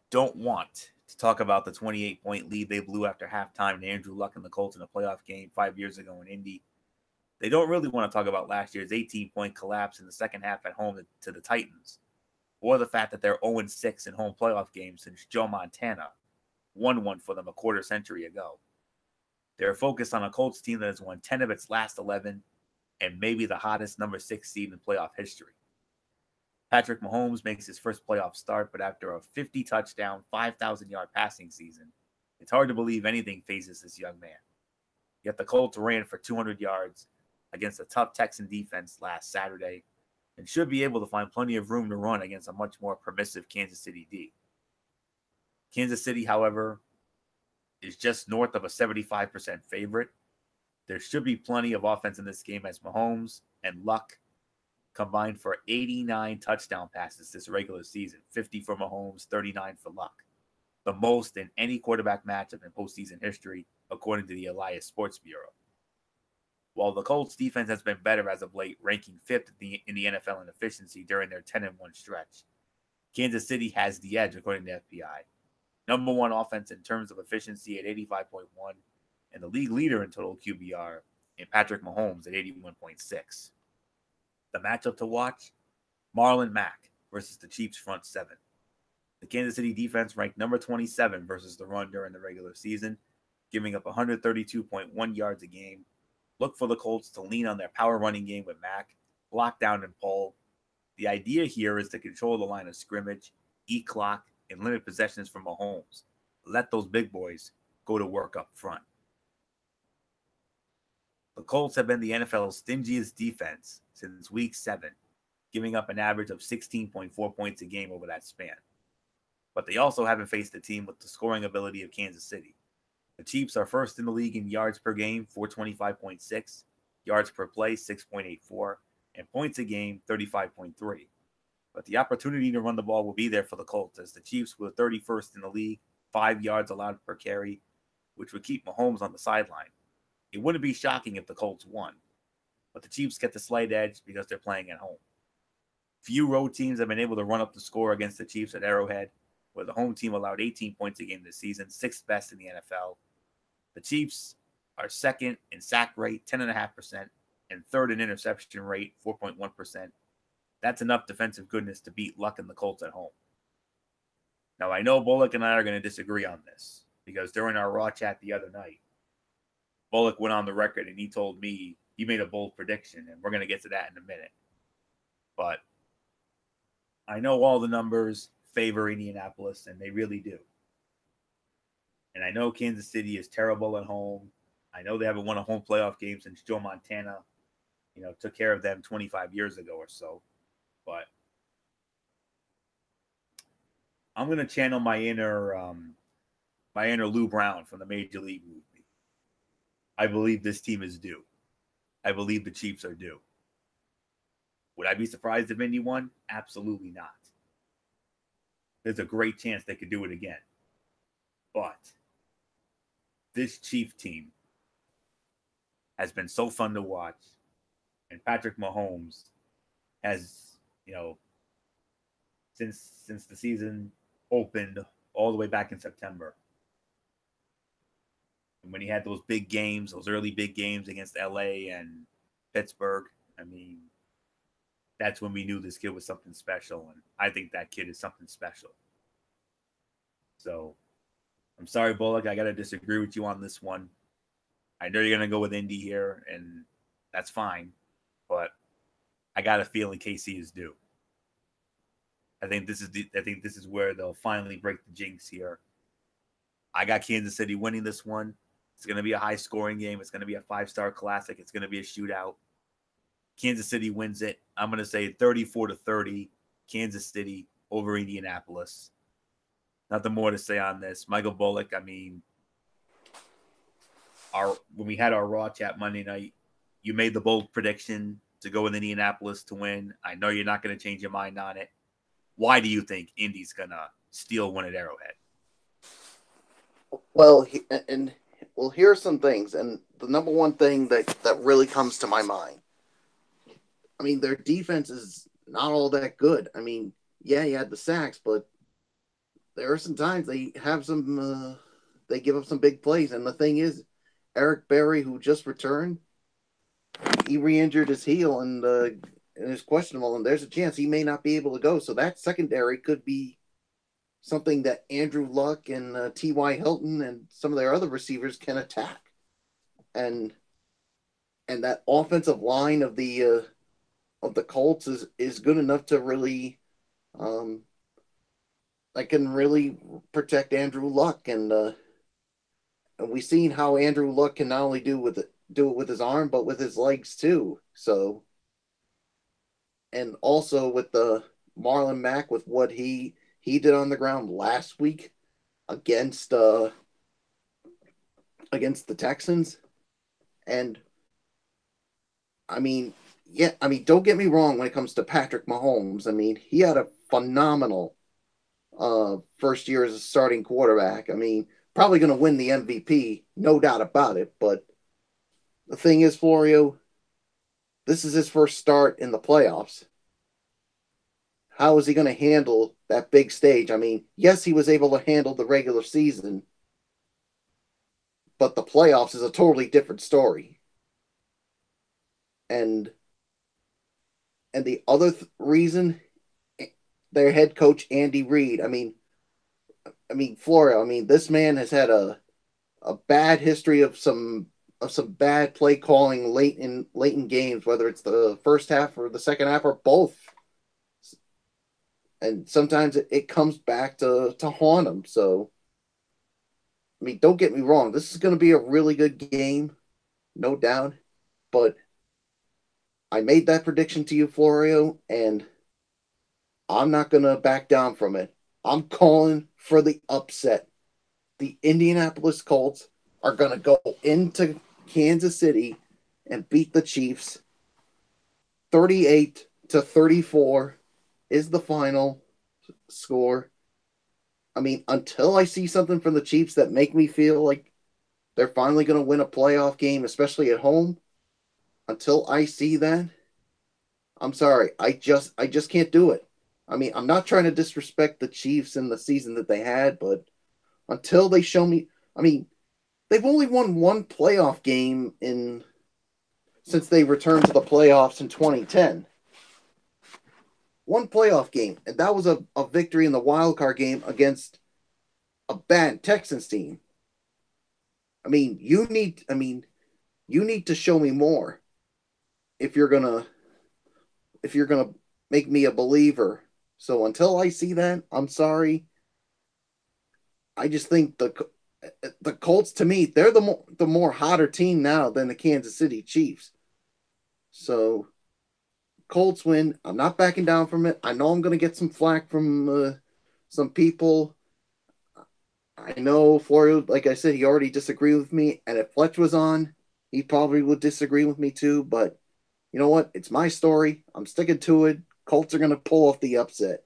don't want to talk about the 28-point lead they blew after halftime to Andrew Luck and the Colts in a playoff game 5 years ago in Indy. They don't really want to talk about last year's 18-point collapse in the second half at home to the Titans, or the fact that they're 0-6 in home playoff games since Joe Montana won one for them a quarter century ago. They're focused on a Colts team that has won 10 of its last 11 and maybe the hottest number 6 seed in playoff history. Patrick Mahomes makes his first playoff start, but after a 50-touchdown, 5,000-yard passing season, it's hard to believe anything phases this young man. Yet the Colts ran for 200 yards against a tough Texan defense last Saturday and should be able to find plenty of room to run against a much more permissive Kansas City D. Kansas City, however, is just north of a 75% favorite. There should be plenty of offense in this game as Mahomes and Luck combined for 89 touchdown passes this regular season, 50 for Mahomes, 39 for Luck. The most in any quarterback matchup in postseason history, according to the Elias Sports Bureau. While the Colts defense has been better as of late, ranking 5th in the NFL in efficiency during their 10-1 stretch, Kansas City has the edge, according to FPI. Number 1 offense in terms of efficiency at 85.1, and the league leader in total QBR in Patrick Mahomes at 81.6. The matchup to watch, Marlon Mack versus the Chiefs front 7. The Kansas City defense ranked number 27 versus the run during the regular season, giving up 132.1 yards a game. Look for the Colts to lean on their power running game with Mack, block down and pull. The idea here is to control the line of scrimmage, eat clock, and limit possessions from Mahomes. Let those big boys go to work up front. The Colts have been the NFL's stingiest defense since week 7, giving up an average of 16.4 points a game over that span. But they also haven't faced a team with the scoring ability of Kansas City. The Chiefs are first in the league in yards per game, 425.6, yards per play, 6.84, and points a game, 35.3. But the opportunity to run the ball will be there for the Colts, as the Chiefs were 31st in the league, 5 yards allowed per carry, which would keep Mahomes on the sideline. It wouldn't be shocking if the Colts won, but the Chiefs get the slight edge because they're playing at home. Few road teams have been able to run up the score against the Chiefs at Arrowhead, where the home team allowed 18 points a game this season, 6th best in the NFL. The Chiefs are second in sack rate, 10.5%, and third in interception rate, 4.1%. That's enough defensive goodness to beat Luck and the Colts at home. Now, I know Bullock and I are going to disagree on this, because during our Raw chat the other night, Bullock went on the record and he told me he made a bold prediction, and we're going to get to that in a minute. But I know all the numbers favor Indianapolis, and they really do. And I know Kansas City is terrible at home. I know they haven't won a home playoff game since Joe Montana, took care of them 25 years ago or so. But I'm going to channel my inner Lou Brown from the Major League movie. I believe this team is due. I believe the Chiefs are due. Would I be surprised if Indy won? Absolutely not. There's a great chance they could do it again. But this Chief team has been so fun to watch. And Patrick Mahomes has, since the season opened all the way back in September. And when he had those big games, those early big games against LA and Pittsburgh, I mean, that's when we knew this kid was something special. And I think that kid is something special. So I'm sorry, Bullock. I got to disagree with you on this one. I know you're going to go with Indy here, and that's fine. But I got a feeling KC is due. I think this is where they'll finally break the jinx here. I got Kansas City winning this one. It's going to be a high-scoring game. It's going to be a 5-star classic. It's going to be a shootout. Kansas City wins it. I'm going to say 34-30, Kansas City over Indianapolis. Nothing more to say on this. Michael Bullock, I mean, when we had our Raw chat Monday night, you made the bold prediction to go with Indianapolis to win. I know you're not going to change your mind on it. Why do you think Indy's going to steal one at Arrowhead? Well, here are some things. And the number one thing that really comes to my mind, I mean, their defense is not all that good. I mean, yeah, you had the sacks, but there are some times they have some, they give up some big plays. And the thing is, Eric Berry, who just returned, he re-injured his heel and is questionable, and there's a chance he may not be able to go. So that secondary could be something that Andrew Luck and T.Y. Hilton and some of their other receivers can attack. And that offensive line of the Colts is good enough to really can really protect Andrew Luck, and we've seen how Andrew Luck can not only do it with his arm but with his legs too. So, and also with the Marlon Mack, with what he did on the ground last week against the Texans, and I mean, don't get me wrong when it comes to Patrick Mahomes. I mean, he had a phenomenal first year as a starting quarterback. I mean, probably going to win the MVP, no doubt about it. But the thing is, Florio, this is his first start in the playoffs. How is he going to handle that big stage? I mean, yes, he was able to handle the regular season, but the playoffs is a totally different story. And the other reason, their head coach Andy Reid. I mean, Florio. I mean, this man has had a bad history of some bad play calling late in games, whether it's the first half or the second half or both. And sometimes it comes back to haunt him. So, I mean, don't get me wrong. This is going to be a really good game, no doubt. But I made that prediction to you, Florio, and I'm not going to back down from it. I'm calling for the upset. The Indianapolis Colts are going to go into Kansas City and beat the Chiefs. 38-34 is the final score. I mean, until I see something from the Chiefs that make me feel like they're finally going to win a playoff game, especially at home, until I see that, I'm sorry. I just can't do it. I mean, I'm not trying to disrespect the Chiefs in the season that they had, but until they show me, I mean, they've only won one playoff game since they returned to the playoffs in 2010. One playoff game, and that was a victory in the wild card game against a bad Texans team. I mean, you need to show me more if you're gonna make me a believer. So until I see that, I'm sorry. I just think the Colts, to me, they're the more hotter team now than the Kansas City Chiefs. So Colts win. I'm not backing down from it. I know I'm going to get some flack from some people. I know Florio, like I said, he already disagreed with me. And if Fletch was on, he probably would disagree with me too. But you know what? It's my story. I'm sticking to it. Colts are going to pull off the upset.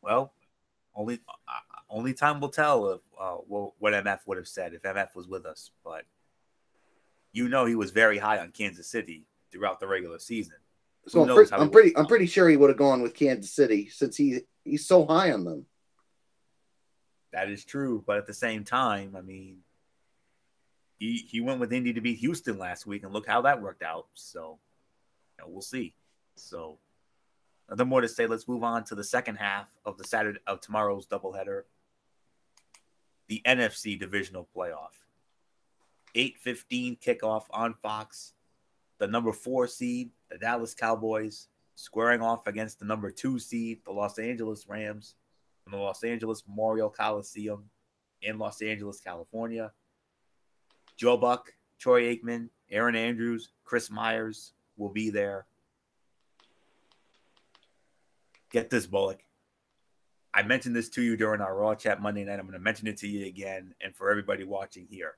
Well, only only time will tell if what MF would have said if MF was with us. But he was very high on Kansas City throughout the regular season. So I'm pretty sure he would have gone with Kansas City since he's so high on them. That is true, but at the same time, I mean, he went with Indy to beat Houston last week, and look how that worked out. So we'll see. So nothing more to say. Let's move on to the second half of tomorrow's doubleheader, the NFC divisional playoff. 8:15 kickoff on Fox. The number 4 seed, the Dallas Cowboys, squaring off against the number 2 seed, the Los Angeles Rams, from the Los Angeles Memorial Coliseum in Los Angeles, California. Joe Buck, Troy Aikman, Aaron Andrews, Chris Myers will be there. Get this, Bullock. I mentioned this to you during our Raw Chat Monday night. I'm going to mention it to you again and for everybody watching here.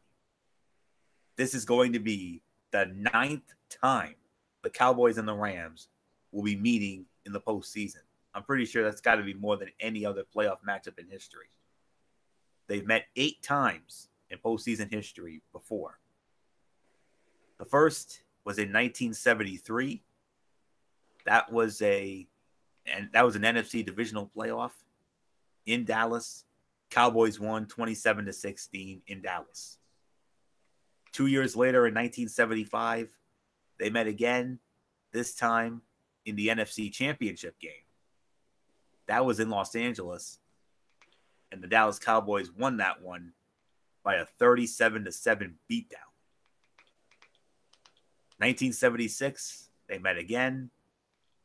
This is going to be the 9th time the Cowboys and the Rams will be meeting in the postseason. I'm pretty sure that's got to be more than any other playoff matchup in history. They've met 8 times in postseason history before. The first was in 1973. That was an NFC divisional playoff in Dallas. Cowboys won 27-16 in Dallas. 2 years later, in 1975, they met again, this time in the NFC Championship game. That was in Los Angeles, and the Dallas Cowboys won that one by a 37-7 beatdown. 1976, they met again,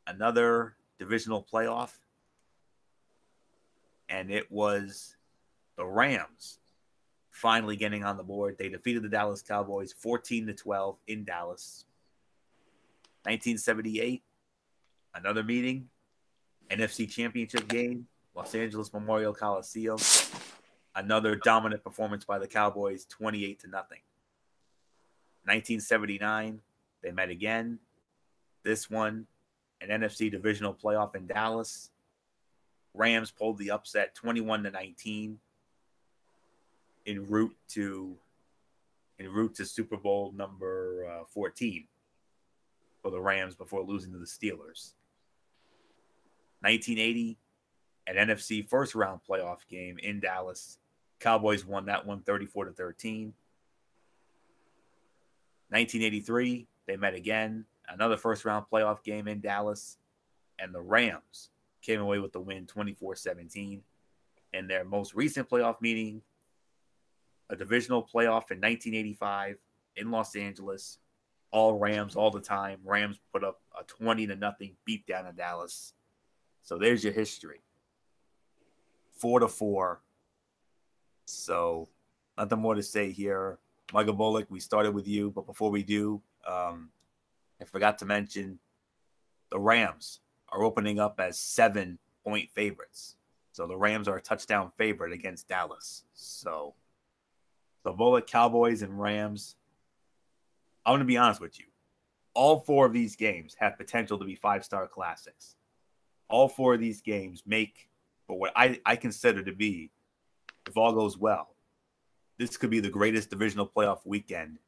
another divisional playoff, and it was the Rams finally getting on the board. They defeated the Dallas Cowboys 14-12 in Dallas. 1978, another meeting, NFC Championship game, Los Angeles Memorial Coliseum. Another dominant performance by the Cowboys, 28-0. 1979, they met again. This one, an NFC divisional playoff in Dallas. Rams pulled the upset 21-19 en route to Super Bowl number 14 for the Rams before losing to the Steelers. 1980, an NFC first round playoff game in Dallas. Cowboys won that one 34-13. 1983, they met again, another first round playoff game in Dallas, and the Rams came away with the win 24-17. And their most recent playoff meeting, a divisional playoff in 1985 in Los Angeles, all Rams all the time. Rams put up a 20-0 beatdown in Dallas. So there's your history. 4-4. So nothing more to say here. Michael Bullock, we started with you, but before we do, I forgot to mention the Rams are opening up as 7-point favorites. So the Rams are a touchdown favorite against Dallas. So the Bullock, Cowboys, and Rams, I'm going to be honest with you. All 4 of these games have potential to be 5-star classics. All 4 of these games make for what I consider to be, if all goes well, this could be the greatest divisional playoff weekend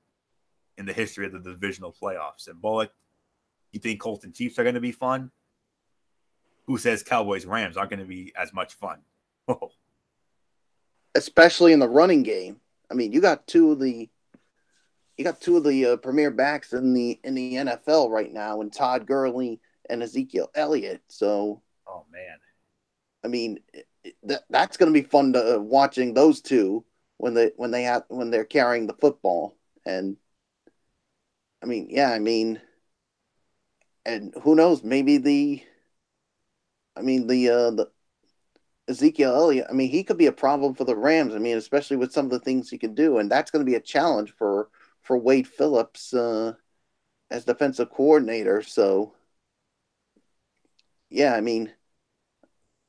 in the history of the divisional playoffs. And Bullock, you think Colts and Chiefs are going to be fun? Who says Cowboys Rams aren't going to be as much fun? Especially in the running game. I mean, you got two of the premier backs in the NFL right now, and Todd Gurley and Ezekiel Elliott. So, oh man, I mean, that's going to be fun to watching those two when they're carrying the football. And I mean, yeah, and who knows? Maybe the Ezekiel Elliott. I mean, he could be a problem for the Rams. I mean, especially with some of the things he can do, and that's going to be a challenge for Wade Phillips as defensive coordinator. So, yeah, I mean,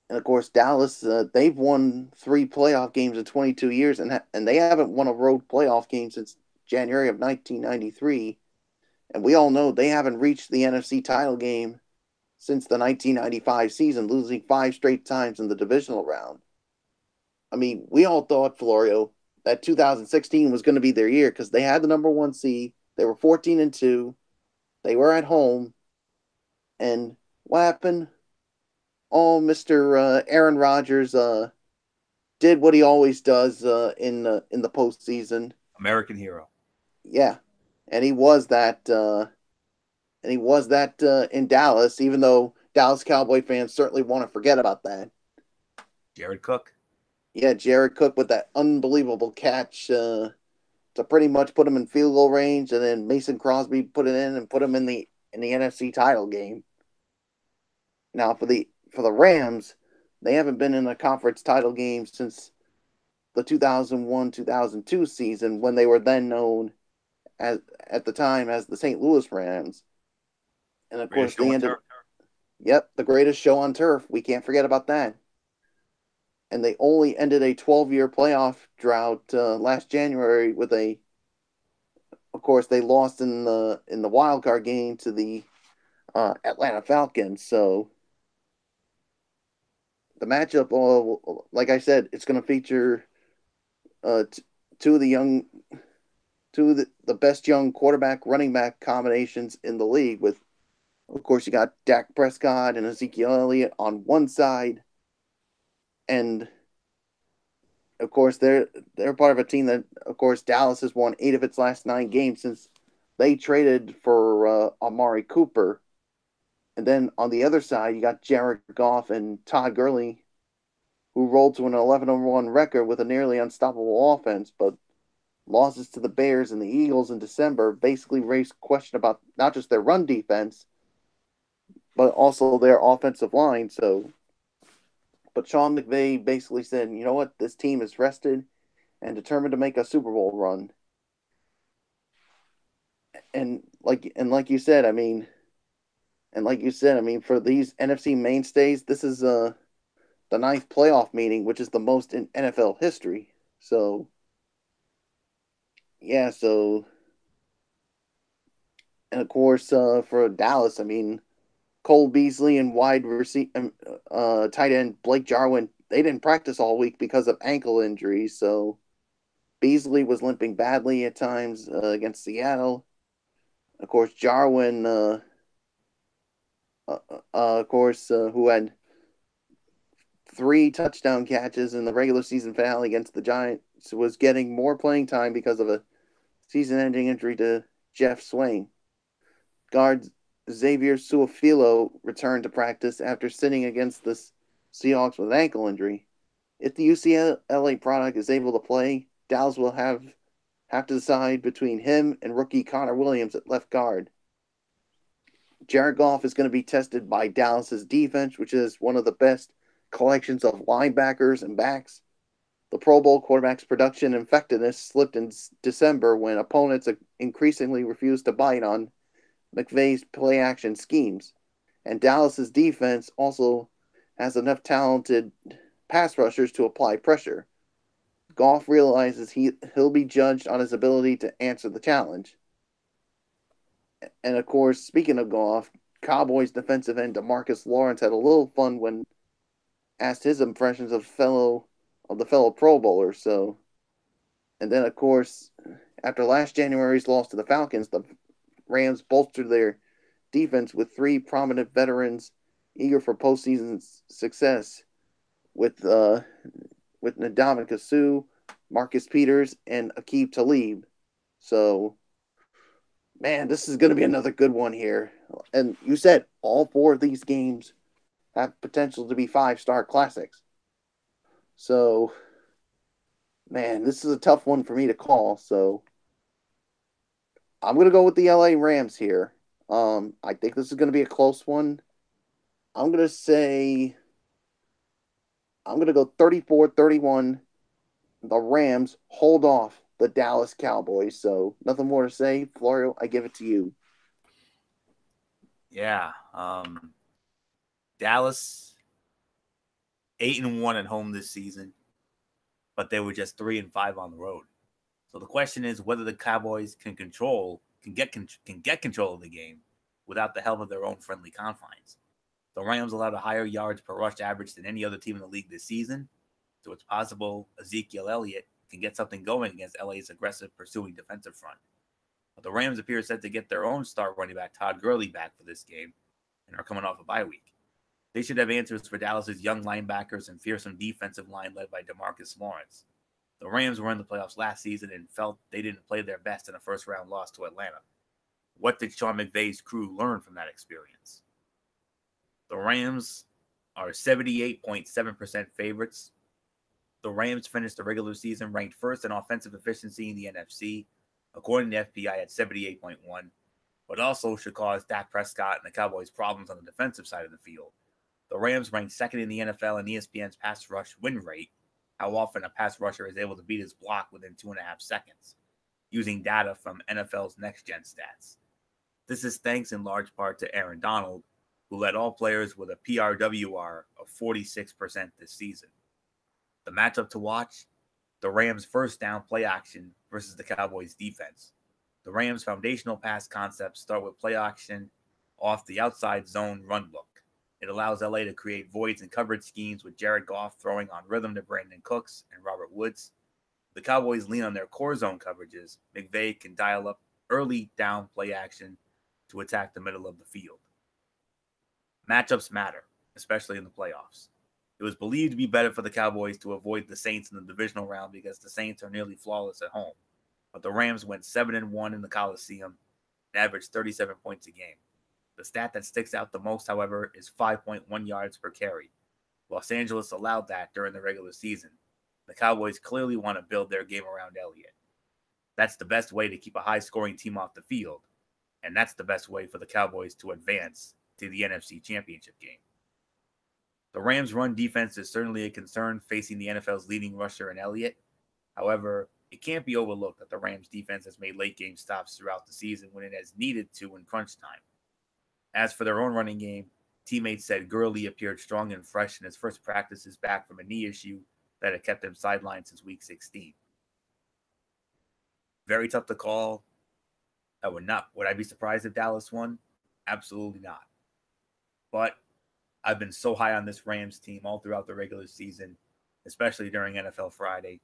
and of course Dallas, they've won 3 playoff games in 22 years, and they haven't won a road playoff game since January of 1993. And we all know they haven't reached the NFC title game since the 1995 season, losing 5 straight times in the divisional round. I mean, we all thought, Florio, that 2016 was going to be their year because they had the number one seed. They were 14-2. They were at home. And what happened? Oh, Mr. Aaron Rodgers did what he always does in the postseason. American hero. Yeah, and he was that. In Dallas, even though Dallas Cowboy fans certainly want to forget about that. Jared Cook. Yeah, Jared Cook with that unbelievable catch to pretty much put him in field goal range, and then Mason Crosby put it in and put him in the NFC title game. Now for the Rams, they haven't been in a conference title game since the 2001-2002 season, when they were then known as at the time as the St. Louis Rams. And of course, they ended. Yep, the greatest show on turf. We can't forget about that. And they only ended a 12-year playoff drought last January with a. Of course, they lost in the wild card game to the Atlanta Falcons. So the matchup, like I said, it's going to feature two of the best young quarterback running back combinations in the league. With, of course, you got Dak Prescott and Ezekiel Elliott on one side, and of course they're part of a team that, of course, Dallas has won 8 of its last 9 games since they traded for Amari Cooper. And then on the other side, you got Jared Goff and Todd Gurley, who rolled to an 11-1 record with a nearly unstoppable offense, but losses to the Bears and the Eagles in December basically raised question about not just their run defense, but also their offensive line. But Sean McVay basically said, you know what, this team is rested and determined to make a Super Bowl run. And like you said, for these NFC mainstays, this is the 9th playoff meeting, which is the most in NFL history. So yeah, and of course for Dallas, Cole Beasley and tight end Blake Jarwin, they didn't practice all week because of ankle injuries. So Beasley was limping badly at times against Seattle. Of course, Jarwin, who had 3 touchdown catches in the regular season finale against the Giants, was getting more playing time because of a season-ending injury to Jeff Swain. Guard Xavier Suafilo returned to practice after sitting against the Seahawks with an ankle injury. If the UCLA product is able to play, Dallas will have to decide between him and rookie Connor Williams at left guard. Jared Goff is going to be tested by Dallas's defense, which is one of the best collections of linebackers and backs. The Pro Bowl quarterback's production and effectiveness slipped in December when opponents increasingly refused to bite on McVay's play-action schemes. And Dallas's defense also has enough talented pass rushers to apply pressure. Goff realizes he'll be judged on his ability to answer the challenge. And of course, speaking of Goff, Cowboys defensive end DeMarcus Lawrence had a little fun when asked his impressions of the fellow Pro Bowler. So, and then of course, after last January's loss to the Falcons, the Rams bolstered their defense with 3 prominent veterans eager for postseason success, with Ndamukong Suh, Marcus Peters, and Aqib Talib. So, man, this is going to be another good one here. And you said all 4 of these games have potential to be 5-star classics. So, man, this is a tough one for me to call. So, I'm going to go with the LA Rams here. I think this is going to be a close one. I'm going to go 34-31. The Rams hold off the Dallas Cowboys. So, nothing more to say. Florio, I give it to you. Yeah. Dallas 8-1 at home this season, but they were just 3-5 on the road. So the question is whether the Cowboys can get control of the game without the help of their own friendly confines. The Rams allowed a higher yards per rush average than any other team in the league this season, so it's possible Ezekiel Elliott can get something going against LA's aggressive pursuing defensive front. But the Rams appear set to get their own star running back Todd Gurley back for this game and are coming off a bye week. They should have answers for Dallas's young linebackers and fearsome defensive line led by DeMarcus Lawrence. The Rams were in the playoffs last season and felt they didn't play their best in a first-round loss to Atlanta. What did Sean McVay's crew learn from that experience? The Rams are 78.7% favorites. The Rams finished the regular season ranked first in offensive efficiency in the NFC, according to FPI at 78.1, but also should cause Dak Prescott and the Cowboys problems on the defensive side of the field. The Rams ranked second in the NFL in ESPN's pass rush win rate, how often a pass rusher is able to beat his block within 2.5 seconds, using data from NFL's Next Gen Stats. This is thanks in large part to Aaron Donald, who led all players with a PRWR of 46% this season. The matchup to watch, the Rams' first down play action versus the Cowboys' defense. The Rams' foundational pass concepts start with play action off the outside zone run look. It allows LA to create voids and coverage schemes with Jared Goff throwing on rhythm to Brandon Cooks and Robert Woods. The Cowboys lean on their core zone coverages. McVay can dial up early down play action to attack the middle of the field. Matchups matter, especially in the playoffs. It was believed to be better for the Cowboys to avoid the Saints in the divisional round because the Saints are nearly flawless at home. But the Rams went 7-1 in the Coliseum and averaged 37 points a game. The stat that sticks out the most, however, is 5.1 yards per carry. Los Angeles allowed that during the regular season. The Cowboys clearly want to build their game around Elliott. That's the best way to keep a high-scoring team off the field, and that's the best way for the Cowboys to advance to the NFC Championship game. The Rams' run defense is certainly a concern facing the NFL's leading rusher in Elliott. However, it can't be overlooked that the Rams' defense has made late-game stops throughout the season when it has needed to in crunch time. As for their own running game, teammates said Gurley appeared strong and fresh in his first practices back from a knee issue that had kept him sidelined since week 16. Very tough to call. Would I be surprised if Dallas won? Absolutely not. But I've been so high on this Rams team all throughout the regular season, especially during NFL Friday.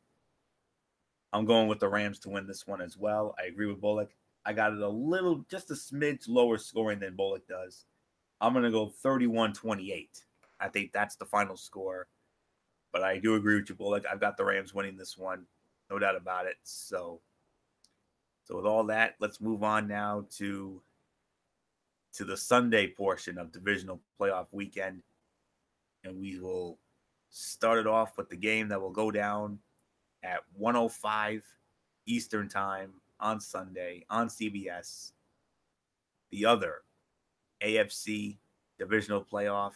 I'm going with the Rams to win this one as well. I agree with Bullock. I got it just a smidge lower scoring than Bullock does. I'm going to go 31-28. I think that's the final score. But I do agree with you, Bullock. I've got the Rams winning this one. No doubt about it. So with all that, let's move on now to the Sunday portion of divisional playoff weekend. And we will start it off with the game that will go down at 1:05 Eastern Time on Sunday on CBS. The other AFC divisional playoff,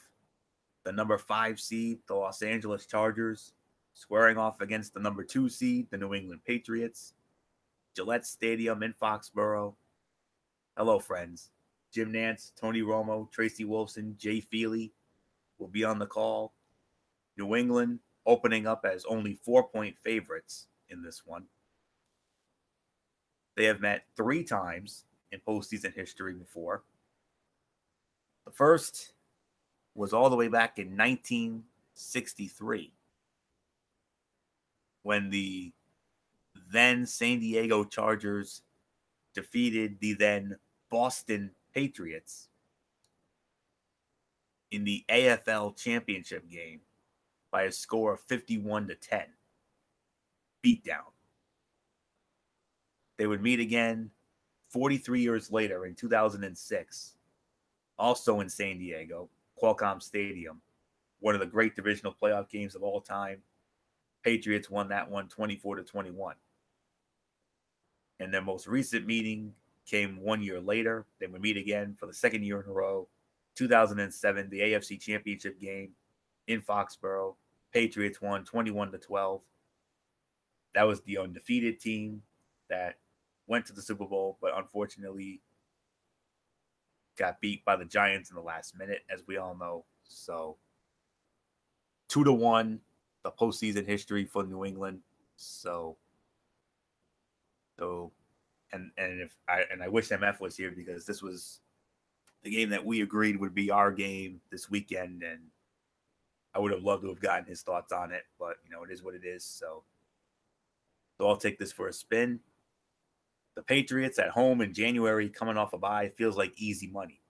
the number 5 seed, the Los Angeles Chargers, squaring off against the number 2 seed, the New England Patriots. Gillette Stadium in Foxborough. Hello, friends. Jim Nantz, Tony Romo, Tracy Wolfson, Jay Feely will be on the call. New England opening up as only 4-point favorites in this one. They have met 3 times in postseason history before. The first was all the way back in 1963 when the then San Diego Chargers defeated the then Boston Patriots in the AFL Championship game by a score of 51-10. Beatdown. They would meet again 43 years later in 2006, also in San Diego, Qualcomm Stadium, one of the great divisional playoff games of all time. Patriots won that one 24-21. And their most recent meeting came 1 year later. They would meet again for the second year in a row, 2007, the AFC Championship game in Foxborough. Patriots won 21-12. That was the undefeated team that went to the Super Bowl, but unfortunately got beat by the Giants in the last minute, as we all know. So 2-1, the postseason history for New England. And I wish MF was here because this was the game that we agreed would be our game this weekend, and I would have loved to have gotten his thoughts on it, but it is what it is. So I'll take this for a spin. The Patriots at home in January, coming off a bye, feels like easy money.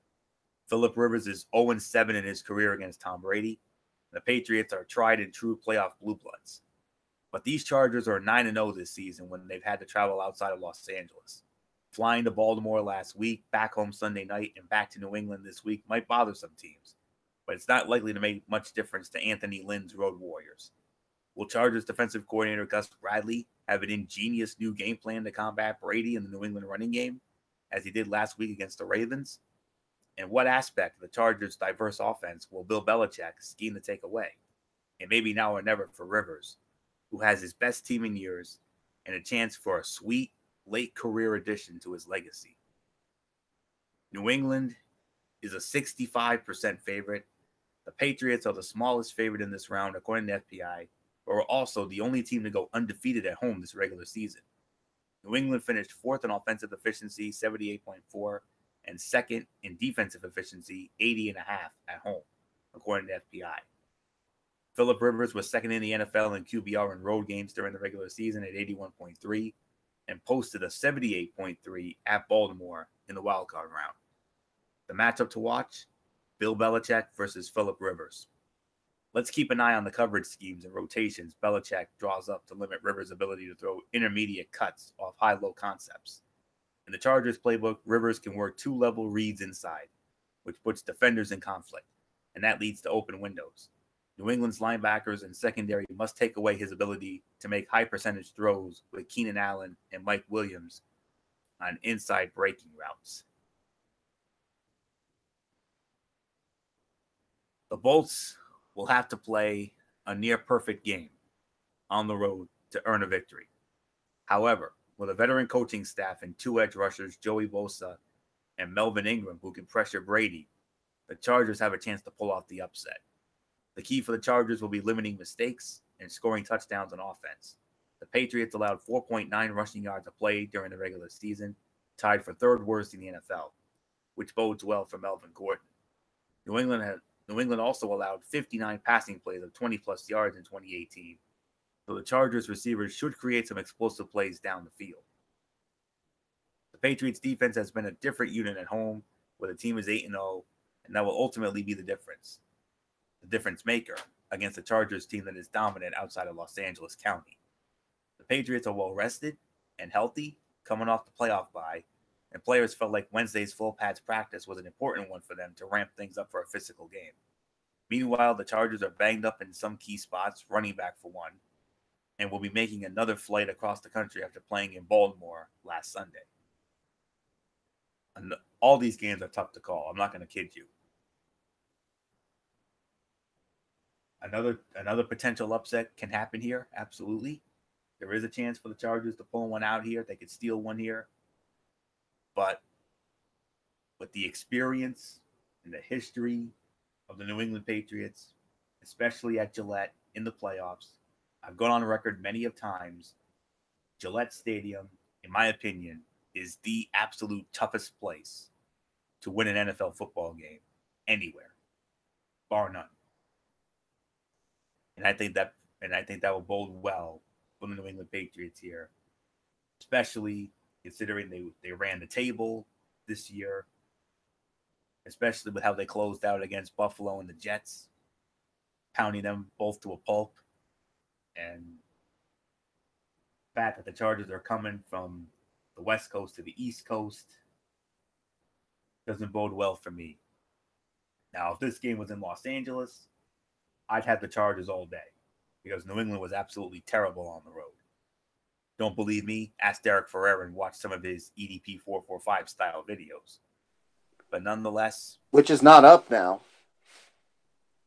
Philip Rivers is 0-7 in his career against Tom Brady. The Patriots are tried and true playoff blue bloods. But these Chargers are 9-0 this season when they've had to travel outside of Los Angeles. Flying to Baltimore last week, back home Sunday night, and back to New England this week might bother some teams, but it's not likely to make much difference to Anthony Lynn's Road Warriors. Will Chargers defensive coordinator Gus Bradley have an ingenious new game plan to combat Brady in the New England running game, as he did last week against the Ravens? And what aspect of the Chargers' diverse offense will Bill Belichick scheme to take away? And maybe now or never for Rivers, who has his best team in years and a chance for a sweet late career addition to his legacy. New England is a 65% favorite. The Patriots are the smallest favorite in this round, according to FPI, but are also the only team to go undefeated at home this regular season. New England finished fourth in offensive efficiency, 78.4, and second in defensive efficiency, 80.5 at home, according to FPI. Philip Rivers was second in the NFL in QBR in road games during the regular season at 81.3 and posted a 78.3 at Baltimore in the wildcard round. The matchup to watch, Bill Belichick versus Philip Rivers. Let's keep an eye on the coverage schemes and rotations Belichick draws up to limit Rivers' ability to throw intermediate cuts off high-low concepts. In the Chargers playbook, Rivers can work two-level reads inside, which puts defenders in conflict, and that leads to open windows. New England's linebackers and secondary must take away his ability to make high-percentage throws with Keenan Allen and Mike Williams on inside breaking routes. The Bolts will have to play a near-perfect game on the road to earn a victory. However, with a veteran coaching staff and two edge rushers, Joey Bosa and Melvin Ingram, who can pressure Brady, the Chargers have a chance to pull off the upset. The key for the Chargers will be limiting mistakes and scoring touchdowns on offense. The Patriots allowed 4.9 rushing yards a play during the regular season, tied for third worst in the NFL, which bodes well for Melvin Gordon. New England also allowed 59 passing plays of 20-plus yards in 2018, so the Chargers receivers should create some explosive plays down the field. The Patriots defense has been a different unit at home, where the team is 8-0, and that will ultimately be the difference maker against the Chargers team that is dominant outside of Los Angeles County. The Patriots are well rested and healthy coming off the playoff bye, and players felt like Wednesday's full pads practice was an important one for them to ramp things up for a physical game. Meanwhile, the Chargers are banged up in some key spots, running back for one, and will be making another flight across the country after playing in Baltimore last Sunday. And all these games are tough to call. I'm not going to kid you. Another potential upset can happen here. Absolutely. There is a chance for the Chargers to pull one out here. They could steal one here. But with the experience and the history of the New England Patriots, especially at Gillette in the playoffs, I've gone on record many of times, Gillette Stadium, in my opinion, is the absolute toughest place to win an NFL football game anywhere, bar none. And I think that will bode well for the New England Patriots here, especially considering they ran the table this year, especially with how they closed out against Buffalo and the Jets, pounding them both to a pulp. And the fact that the Chargers are coming from the West Coast to the East Coast doesn't bode well for me. Now, if this game was in Los Angeles, I'd have the Chargers all day because New England was absolutely terrible on the road. Don't believe me? Ask Derek Ferrer and watch some of his EDP 445 style videos. But nonetheless, which is not up now.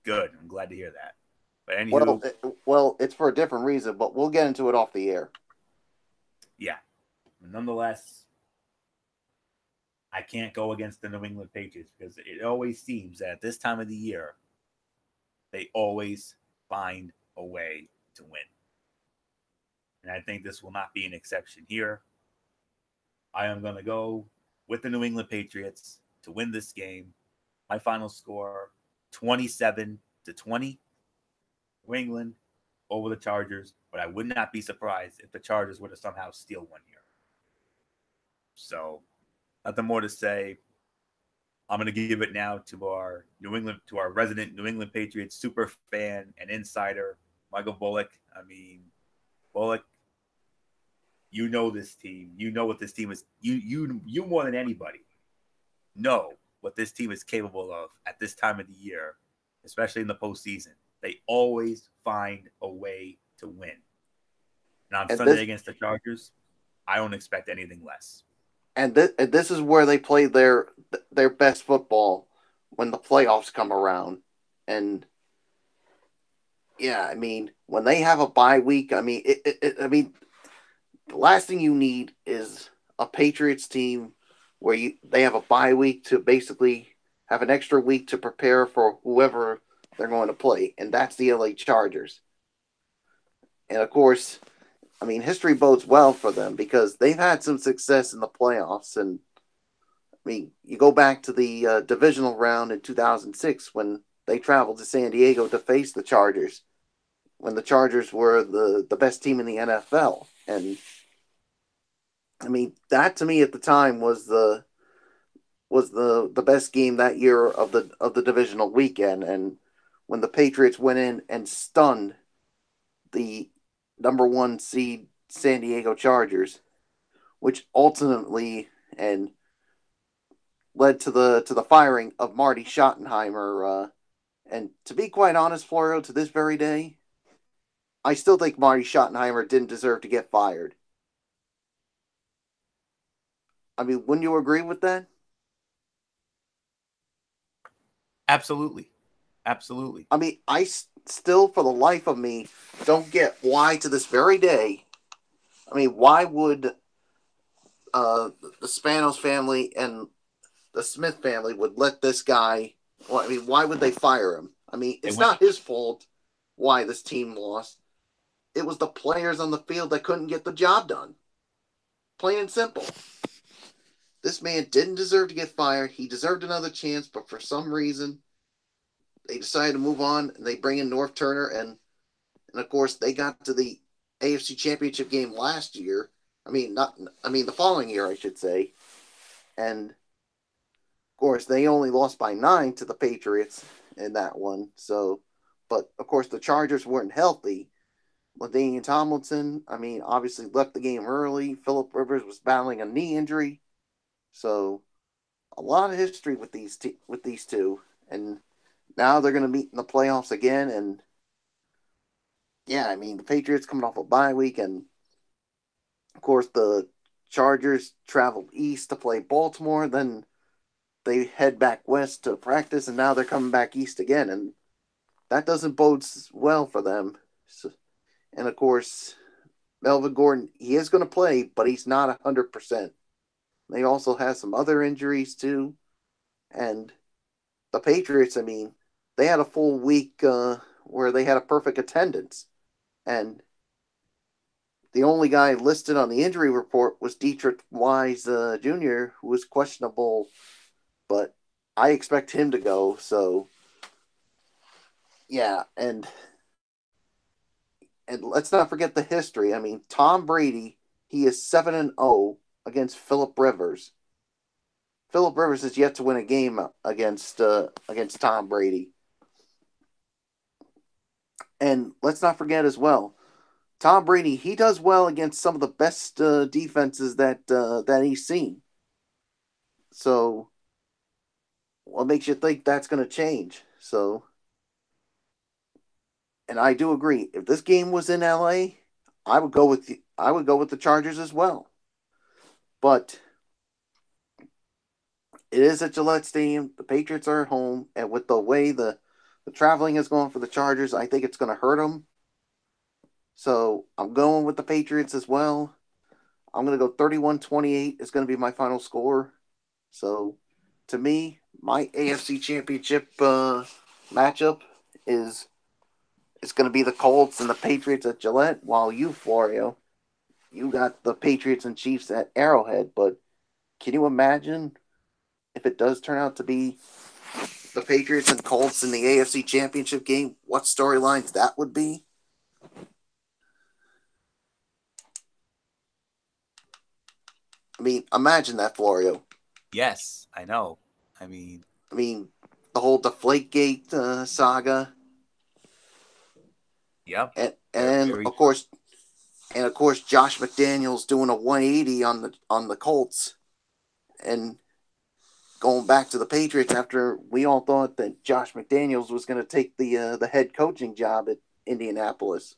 Good. I'm glad to hear that. But anywho, well, it's for a different reason, but we'll get into it off the air. Yeah. But nonetheless, I can't go against the New England Patriots because it always seems that at this time of the year, they always find a way to win. And I think this will not be an exception here. I am going to go with the New England Patriots to win this game. My final score, 27-20. New England over the Chargers, but I would not be surprised if the Chargers were to somehow steal one here. So, nothing more to say. I'm going to give it now to our resident New England Patriots super fan and insider, Michael Bullock. I mean, Bullock, you know this team. You know what this team is. You more than anybody know what this team is capable of at this time of the year, especially in the postseason. They always find a way to win. And on Sunday against the Chargers, I don't expect anything less. And this is where they play their best football when the playoffs come around. And yeah, I mean, when they have a bye week, I mean, the last thing you need is a Patriots team where they have a bye week to basically have an extra week to prepare for whoever they're going to play, and that's the LA Chargers. And of course, I mean, history bodes well for them because they've had some success in the playoffs. And I mean, you go back to the divisional round in 2006 when they traveled to San Diego to face the Chargers, when the Chargers were the best team in the NFL. And I mean, that to me at the time was the best game that year of the divisional weekend. And when the Patriots went in and stunned the number 1 seed San Diego Chargers, which ultimately and led to the firing of Marty Schottenheimer. And to be quite honest, Florio, to this very day, I still think Marty Schottenheimer didn't deserve to get fired. I mean, wouldn't you agree with that? Absolutely. Absolutely. I mean, I still, for the life of me, don't get why to this very day. I mean, why would the Spanos family and the Smith family would let this guy? Well, I mean, why would they fire him? I mean, it's not his fault why this team lost. It was the players on the field that couldn't get the job done. Plain and simple. This man didn't deserve to get fired. He deserved another chance, but for some reason, they decided to move on, and they bring in Norv Turner, and of course, they got to the AFC Championship game last year. The following year, I should say. And, of course, they only lost by 9 to the Patriots in that one. So, but, of course, the Chargers weren't healthy. LaDainian Tomlinson, I mean, obviously left the game early. Phillip Rivers was battling a knee injury. So, a lot of history with these two. And now they're going to meet in the playoffs again. And, yeah, I mean, the Patriots coming off a bye week. And, of course, the Chargers traveled east to play Baltimore. Then they head back west to practice. And now they're coming back east again. And that doesn't bode well for them. So, and, of course, Melvin Gordon, he is going to play, but he's not 100%. They also have some other injuries, too. And the Patriots, I mean, they had a full week where they had a perfect attendance. And the only guy listed on the injury report was Dietrich Wise Jr., who was questionable, but I expect him to go. So, yeah, and let's not forget the history. I mean, Tom Brady, he is 7-0 against Phillip Rivers. Phillip Rivers has yet to win a game against Tom Brady. And let's not forget as well, Tom Brady, he does well against some of the best defenses that he's seen. So, what makes you think that's going to change? So, and I do agree. If this game was in LA, I would go with the Chargers as well. But it is at Gillette Stadium. The Patriots are at home, and with the way the traveling is going for the Chargers, I think it's going to hurt them. So I'm going with the Patriots as well. I'm going to go 31-28 is going to be my final score. So to me, my AFC Championship matchup is it's going to be the Colts and the Patriots at Gillette, while you, Florio, you got the Patriots and Chiefs at Arrowhead. But can you imagine if it does turn out to be the Patriots and Colts in the AFC Championship game, what storylines that would be? I mean, imagine that, Florio. Yes, I know. I mean, the whole Deflategate saga. yep. And very... of course, Josh McDaniels doing a 180 on the Colts, and going back to the Patriots after we all thought that Josh McDaniels was going to take the head coaching job at Indianapolis.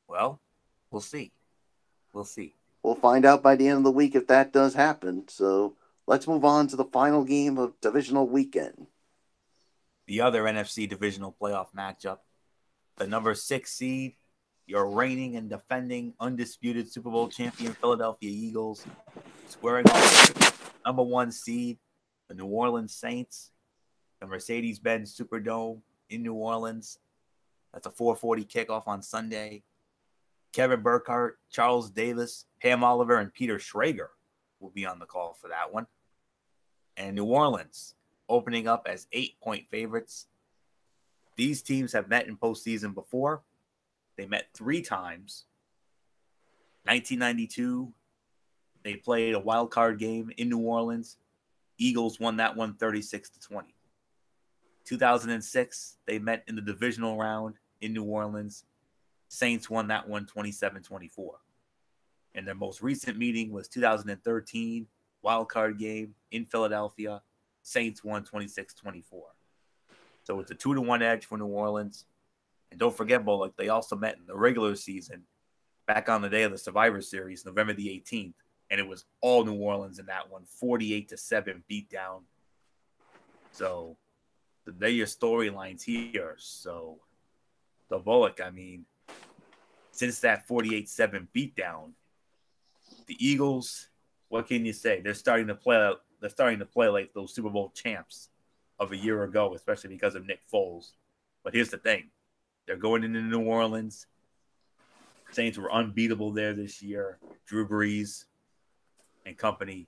Well, we'll see. We'll see. We'll find out by the end of the week if that does happen. So let's move on to the final game of divisional weekend. The other NFC divisional playoff matchup. The number 6 seed, your reigning and defending undisputed Super Bowl champion Philadelphia Eagles, squaring off with the number 1 seed, the New Orleans Saints, the Mercedes-Benz Superdome in New Orleans. That's a 4:40 kickoff on Sunday. Kevin Burkhardt, Charles Davis, Pam Oliver, and Peter Schrager will be on the call for that one. And New Orleans opening up as 8-point favorites. These teams have met in postseason before. They met 3 times. 1992, they played a wild card game in New Orleans. Eagles won that one 36-20. 2006, they met in the divisional round in New Orleans. Saints won that one 27-24. And their most recent meeting was 2013, wild card game in Philadelphia. Saints won 26-24. So it's a 2-1 edge for New Orleans. And don't forget, Bullock, they also met in the regular season back on the day of the Survivor Series, November the 18th. And it was all New Orleans in that one, 48-7 beatdown. So they're your storylines here. So the Bullock, I mean, since that 48-7 beatdown, the Eagles, what can you say? They're starting to play like those Super Bowl champs of a year ago, especially because of Nick Foles. But here's the thing. They're going into New Orleans. Saints were unbeatable there this year. Drew Brees and company.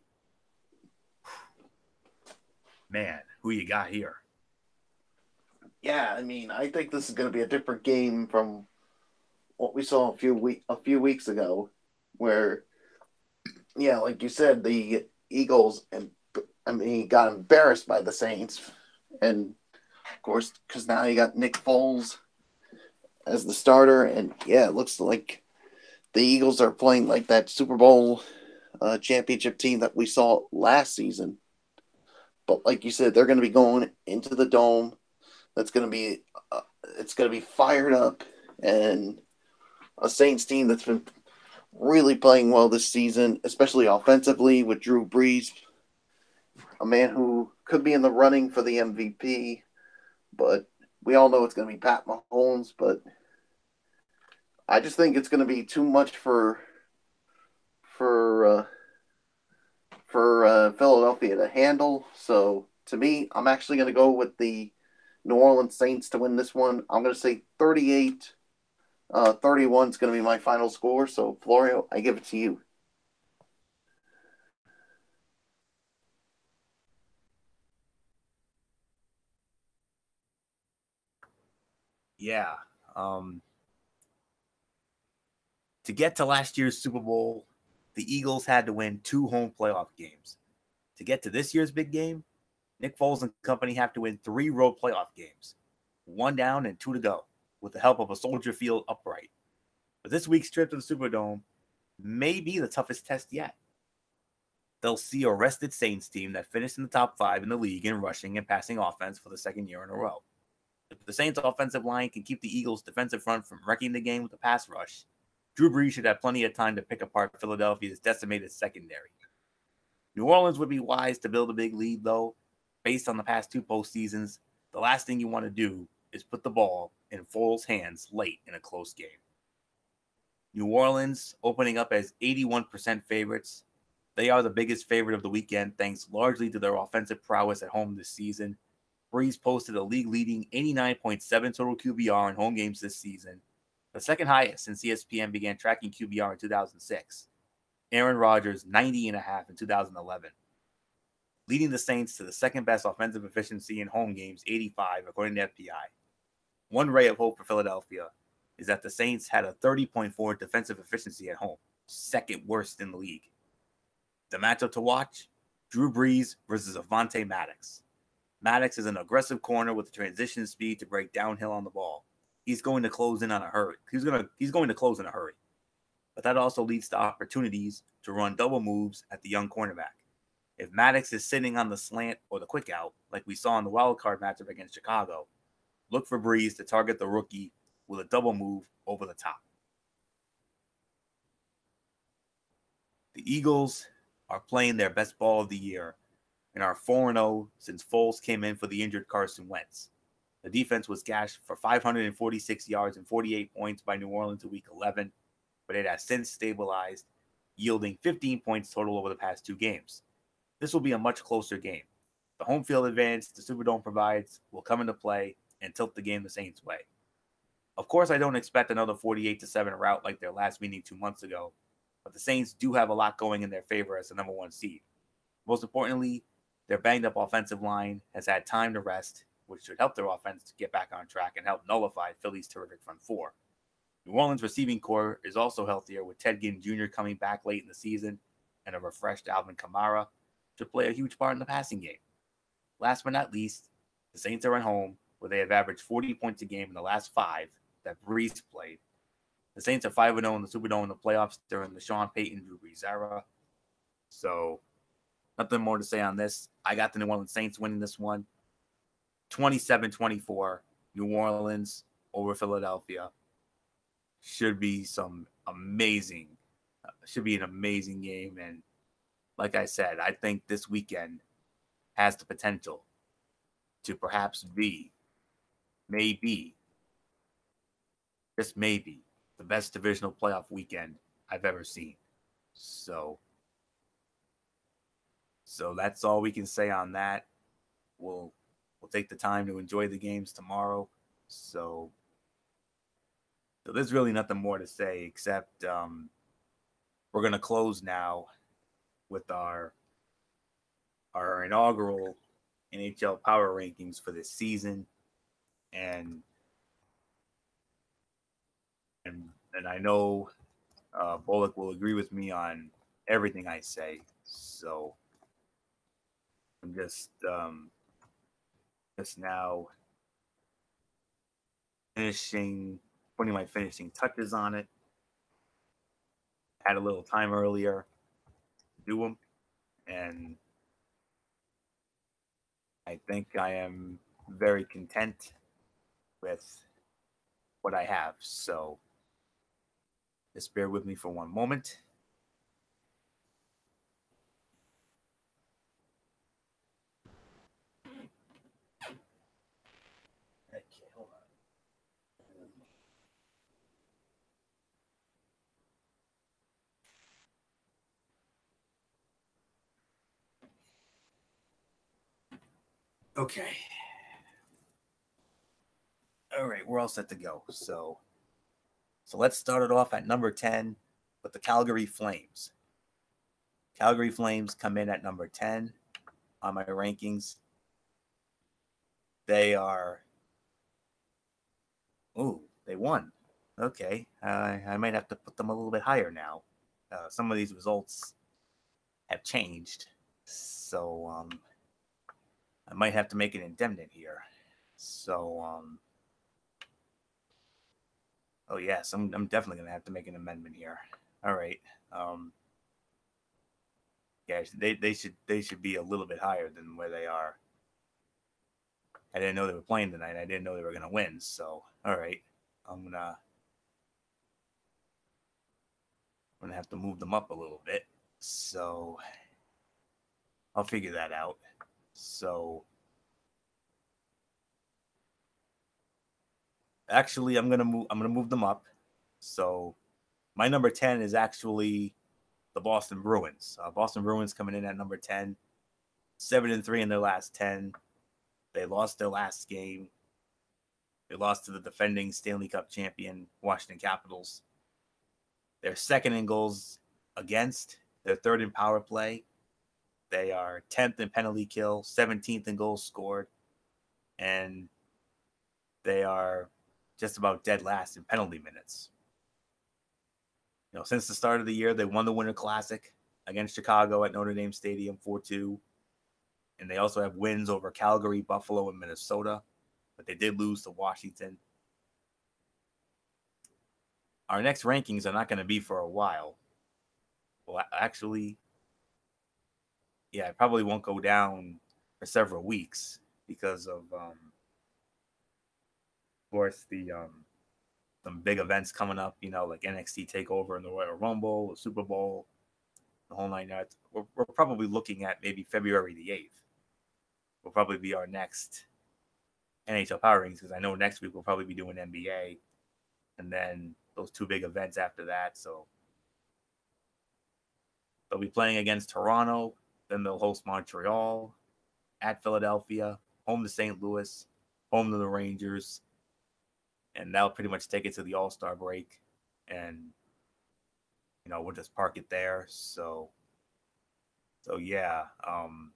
Man, who you got here? Yeah, I mean, I think this is going to be a different game from what we saw a few weeks ago, where, yeah, like you said, the Eagles got embarrassed by the Saints, and of course, because now you got Nick Foles as the starter, and yeah, it looks like the Eagles are playing like that Super Bowl championship team that we saw last season. But like you said, they're going to be going into the dome. That's going to be it's going to be fired up, and a Saints team that's been really playing well this season, especially offensively with Drew Brees, a man who could be in the running for the MVP, but we all know it's going to be Pat Mahomes. But I just think it's going to be too much for Philadelphia to handle. So to me, I'm actually going to go with the New Orleans Saints to win this one. I'm going to say 38 31 is going to be my final score. So, Florio, I give it to you. Yeah. To get to last year's Super Bowl, the Eagles had to win 2 home playoff games. To get to this year's big game, Nick Foles and company have to win 3 road playoff games. 1 down and 2 to go, with the help of a Soldier Field upright. But this week's trip to the Superdome may be the toughest test yet. They'll see a rested Saints team that finished in the top 5 in the league in rushing and passing offense for the second year in a row. If the Saints' offensive line can keep the Eagles' defensive front from wrecking the game with a pass rush, Drew Brees should have plenty of time to pick apart Philadelphia's decimated secondary. New Orleans would be wise to build a big lead, though. Based on the past 2 postseasons, the last thing you want to do is put the ball in Foles' hands late in a close game. New Orleans opening up as 81% favorites. They are the biggest favorite of the weekend, thanks largely to their offensive prowess at home this season. Brees posted a league-leading 89.7 total QBR in home games this season, the second highest since ESPN began tracking QBR in 2006. Aaron Rodgers, 90.5 in 2011. leading the Saints to the second best offensive efficiency in home games, 85, according to FPI. One ray of hope for Philadelphia is that the Saints had a 30.4 defensive efficiency at home, second worst in the league. The matchup to watch, Drew Brees versus Avonte Maddox. Maddox is an aggressive corner with the transition speed to break downhill on the ball. He's going to close in on a hurry. He's going to close in a hurry. But that also leads to opportunities to run double moves at the young cornerback. If Maddox is sitting on the slant or the quick out, like we saw in the wild card matchup against Chicago, look for Brees to target the rookie with a double move over the top. The Eagles are playing their best ball of the year and are 4-0 since Foles came in for the injured Carson Wentz. The defense was gashed for 546 yards and 48 points by New Orleans in Week 11, but it has since stabilized, yielding 15 points total over the past 2 games. This will be a much closer game. The home field advantage the Superdome provides will come into play and tilt the game the Saints' way. Of course, I don't expect another 48-7 rout like their last meeting 2 months ago, but the Saints do have a lot going in their favor as the number 1 seed. Most importantly, their banged-up offensive line has had time to rest, which should help their offense to get back on track and help nullify Philly's terrific front four. New Orleans' receiving core is also healthier, with Ted Ginn Jr. coming back late in the season, and a refreshed Alvin Kamara should play a huge part in the passing game. Last but not least, the Saints are at home, where they have averaged 40 points a game in the last 5 that Brees played. The Saints are 5-0 in the Superdome in the playoffs during the Sean Payton Drew Brees era. So, nothing more to say on this. I got the New Orleans Saints winning this one. 27-24, New Orleans over Philadelphia. Should be an amazing game. And like I said, I think this weekend has the potential to perhaps be, just maybe, the best divisional playoff weekend I've ever seen. So that's all we can say on that. We'll take the time to enjoy the games tomorrow. So there's really nothing more to say except we're going to close now with our inaugural NHL Power Rankings for this season. And I know Bullock will agree with me on everything I say. So I'm just now putting my finishing touches on it. Had a little time earlier to do them, and I think I am very content with what I have. So just bear with me for one moment. Okay, hold on. Okay. All right, we're all set to go. So let's start it off at number 10 with the Calgary Flames. Calgary Flames come in at number 10 on my rankings. They won. Okay, I might have to put them a little bit higher now. Some of these results have changed, so I might have to make an indemnity here. So, oh yes, I'm definitely gonna have to make an amendment here. All right. Yeah, they should be a little bit higher than where they are. I didn't know they were playing tonight. I didn't know they were gonna win. So, all right, I'm gonna have to move them up a little bit. So, I'll figure that out. So, actually, I'm gonna move them up. So, my number 10 is actually the Boston Bruins. Boston Bruins coming in at number 10, 7-3 in their last 10. They lost their last game. They lost to the defending Stanley Cup champion Washington Capitals. They're second in goals against. They're third in power play. They are 10th in penalty kill, 17th in goals scored, and they are just about dead last in penalty minutes. Since the start of the year, they won the Winter Classic against Chicago at Notre Dame Stadium 4-2. And they also have wins over Calgary, Buffalo, and Minnesota. But they did lose to Washington. Our next rankings are not going to be for a while. Well, actually, yeah, it probably won't go down for several weeks because of course, some big events coming up, like NXT TakeOver and the Royal Rumble, the Super Bowl, the whole nine yards. We're probably looking at maybe February the 8th. Will probably be our next NHL Power Rankings, because I know next week we'll probably be doing NBA, and then those two big events after that. So they'll be playing against Toronto, then they'll host Montreal, at Philadelphia, home to St. Louis, home to the Rangers, and that'll pretty much take it to the All-Star break, and we'll just park it there. So yeah, I'm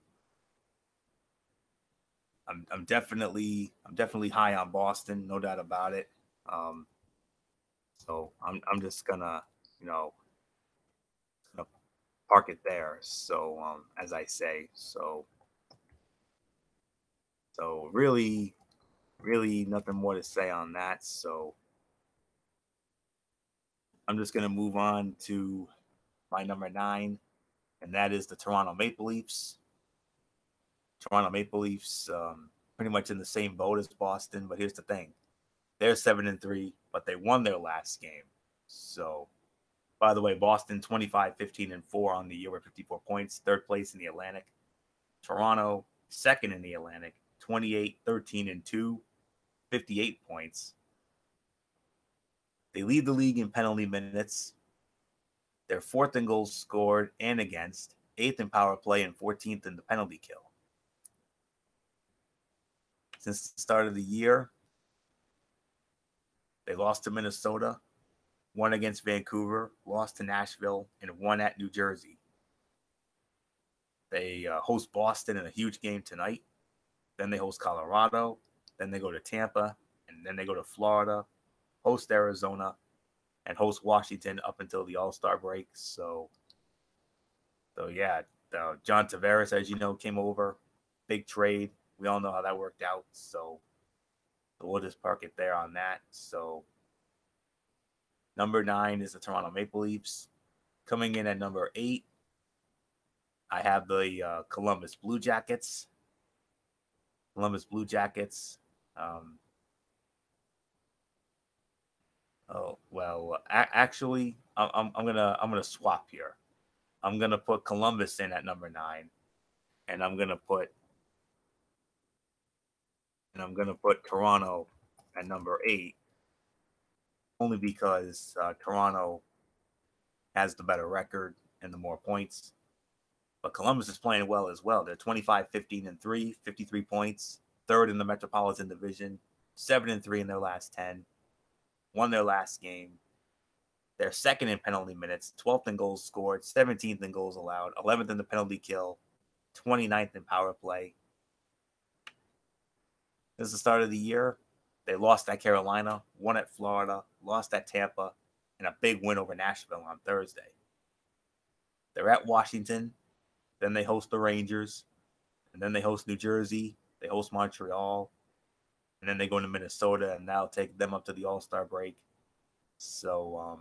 definitely high on Boston, no doubt about it. So I'm just gonna park it there. So as I say, so really nothing more to say on that. So I'm just gonna move on to my number 9, and that is the Toronto Maple Leafs. Toronto Maple Leafs, pretty much in the same boat as Boston, but here's the thing: they're 7-3, but they won their last game. So, by the way, Boston 25-15-4 on the year with 54 points, third place in the Atlantic. Toronto second in the Atlantic, 28-13-2, 58 points. They lead the league in penalty minutes. They're fourth in goals scored and against, eighth in power play, and 14th in the penalty kill. Since the start of the year, they lost to Minnesota, won against Vancouver, lost to Nashville, and won at New Jersey. They host Boston in a huge game tonight. Then they host Colorado. Then they go to Tampa. And then they go to Florida, host Arizona, and host Washington up until the All-Star break. So yeah, John Tavares, as you know, came over. Big trade. We all know how that worked out. So we'll just park it there on that. So number 9 is the Toronto Maple Leafs. Coming in at number 8, I have the Columbus Blue Jackets. Columbus Blue Jackets. Actually, I'm gonna swap here. I'm gonna put Columbus in at number 9, and I'm gonna put Toronto at number 8, only because Toronto has the better record and the more points. But Columbus is playing well as well. They're 25-15-3, 53 points, third in the Metropolitan Division, 7-3 in their last 10, won their last game. They're second in penalty minutes, 12th in goals scored, 17th in goals allowed, 11th in the penalty kill, 29th in power play. Since the start of the year, they lost at Carolina, won at Florida, lost at Tampa, and a big win over Nashville on Thursday. They're at Washington, then they host the Rangers, and then they host New Jersey, they host Montreal, and then they go to Minnesota, and that'll take them up to the All-Star break. So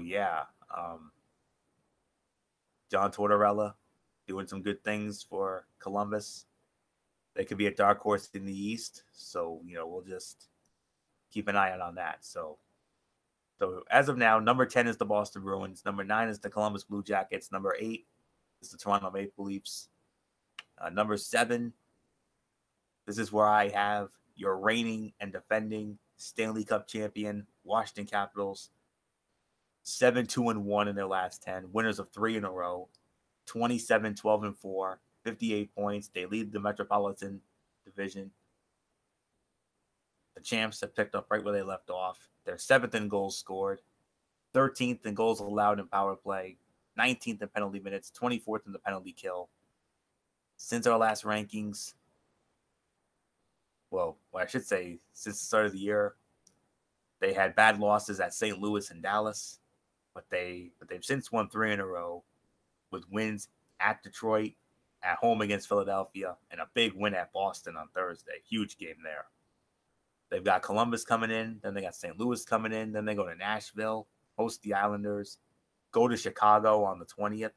yeah, John Tortorella doing some good things for Columbus. They could be a dark horse in the East, so we'll just keep an eye out on that. So as of now, number 10 is the Boston Bruins, number 9 is the Columbus Blue Jackets, number 8 is the Toronto Maple Leafs, number 7. This is where I have your reigning and defending Stanley Cup champion Washington Capitals, 7-2-1 in their last 10, winners of 3 in a row, 27-12-4, 58 points. They lead the Metropolitan Division. The champs have picked up right where they left off. They're 7th in goals scored, 13th in goals allowed in power play, 19th in penalty minutes, 24th in the penalty kill. Since our last rankings, well, I should say since the start of the year, they had bad losses at St. Louis and Dallas, but they've since won 3 in a row with wins at Detroit, at home against Philadelphia, and a big win at Boston on Thursday. Huge game there. They've got Columbus coming in, then they got St. Louis coming in, then they go to Nashville, host the Islanders, go to Chicago on the 20th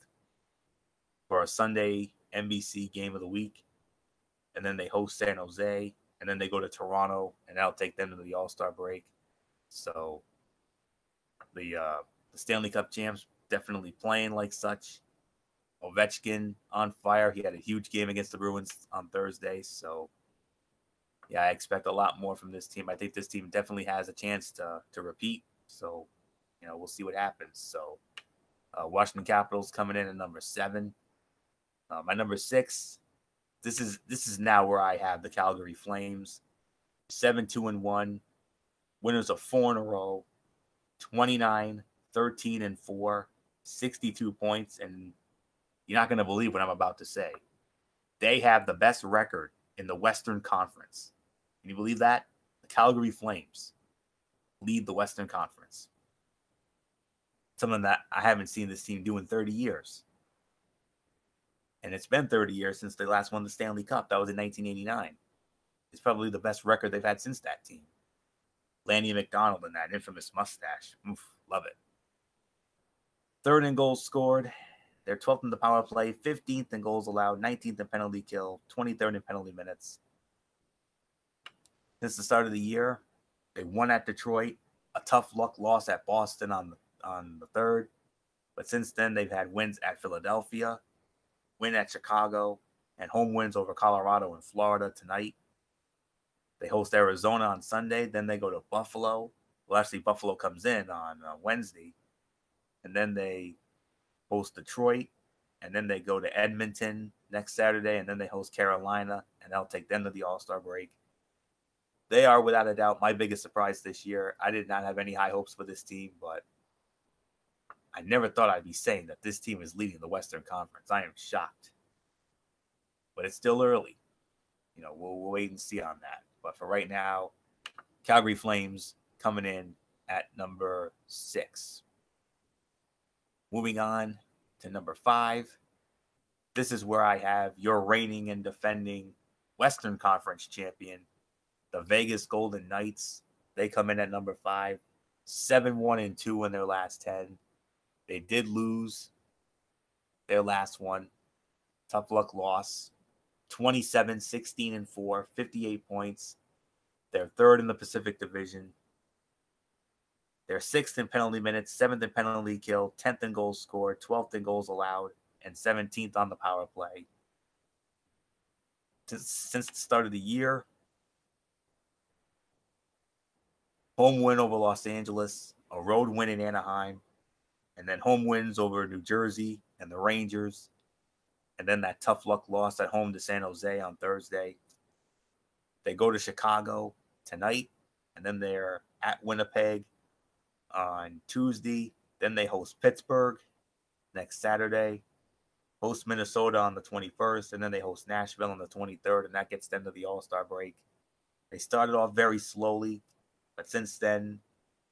for a Sunday NBC game of the week, and then they host San Jose, and then they go to Toronto, and that'll take them to the All-Star break. So the Stanley Cup champs definitely playing like such. Ovechkin on fire. He had a huge game against the Bruins on Thursday. So, yeah, I expect a lot more from this team. I think this team definitely has a chance to repeat. So, we'll see what happens. So, Washington Capitals coming in at number 7. My number 6, this is now where I have the Calgary Flames. 7-2-1, winners of 4 in a row, 29-13-4, 62 points, and you're not going to believe what I'm about to say. They have the best record in the Western Conference. Can you believe that? The Calgary Flames lead the Western Conference. Something that I haven't seen this team do in 30 years. And it's been 30 years since they last won the Stanley Cup. That was in 1989. It's probably the best record they've had since that team. Lanny McDonald and that infamous mustache. Oof, love it. 3rd in goals scored. They're 12th in the power play, 15th in goals allowed, 19th in penalty kill, 23rd in penalty minutes. Since the start of the year, they won at Detroit, a tough luck loss at Boston on the 3rd. But since then, they've had wins at Philadelphia, win at Chicago, and home wins over Colorado and Florida tonight. They host Arizona on Sunday. Then they go to Buffalo. Well, actually, Buffalo comes in on Wednesday. And then they host Detroit, and then they go to Edmonton next Saturday, and then they host Carolina, and that'll take them to the All-Star break. They are, without a doubt, my biggest surprise this year. I did not have any high hopes for this team, but I never thought I'd be saying that this team is leading the Western Conference. I am shocked. But it's still early. We'll wait and see on that. But for right now, Calgary Flames coming in at number 6. Moving on to number 5. This is where I have your reigning and defending Western Conference champion, the Vegas Golden Knights. They come in at number 5, 7-1-2 in their last 10. They did lose their last one. Tough luck loss. 27-16-4, 58 points. They're 3rd in the Pacific Division. They're 6th in penalty minutes, 7th in penalty kill, 10th in goals scored, 12th in goals allowed, and 17th on the power play. Since the start of the year, home win over Los Angeles, a road win in Anaheim, and then home wins over New Jersey and the Rangers, and then that tough luck loss at home to San Jose on Thursday. They go to Chicago tonight, and then they're at Winnipeg on Tuesday. Then they host Pittsburgh next Saturday, host Minnesota on the 21st, and then they host Nashville on the 23rd, and that gets them to the All-Star break. They started off very slowly, but since then,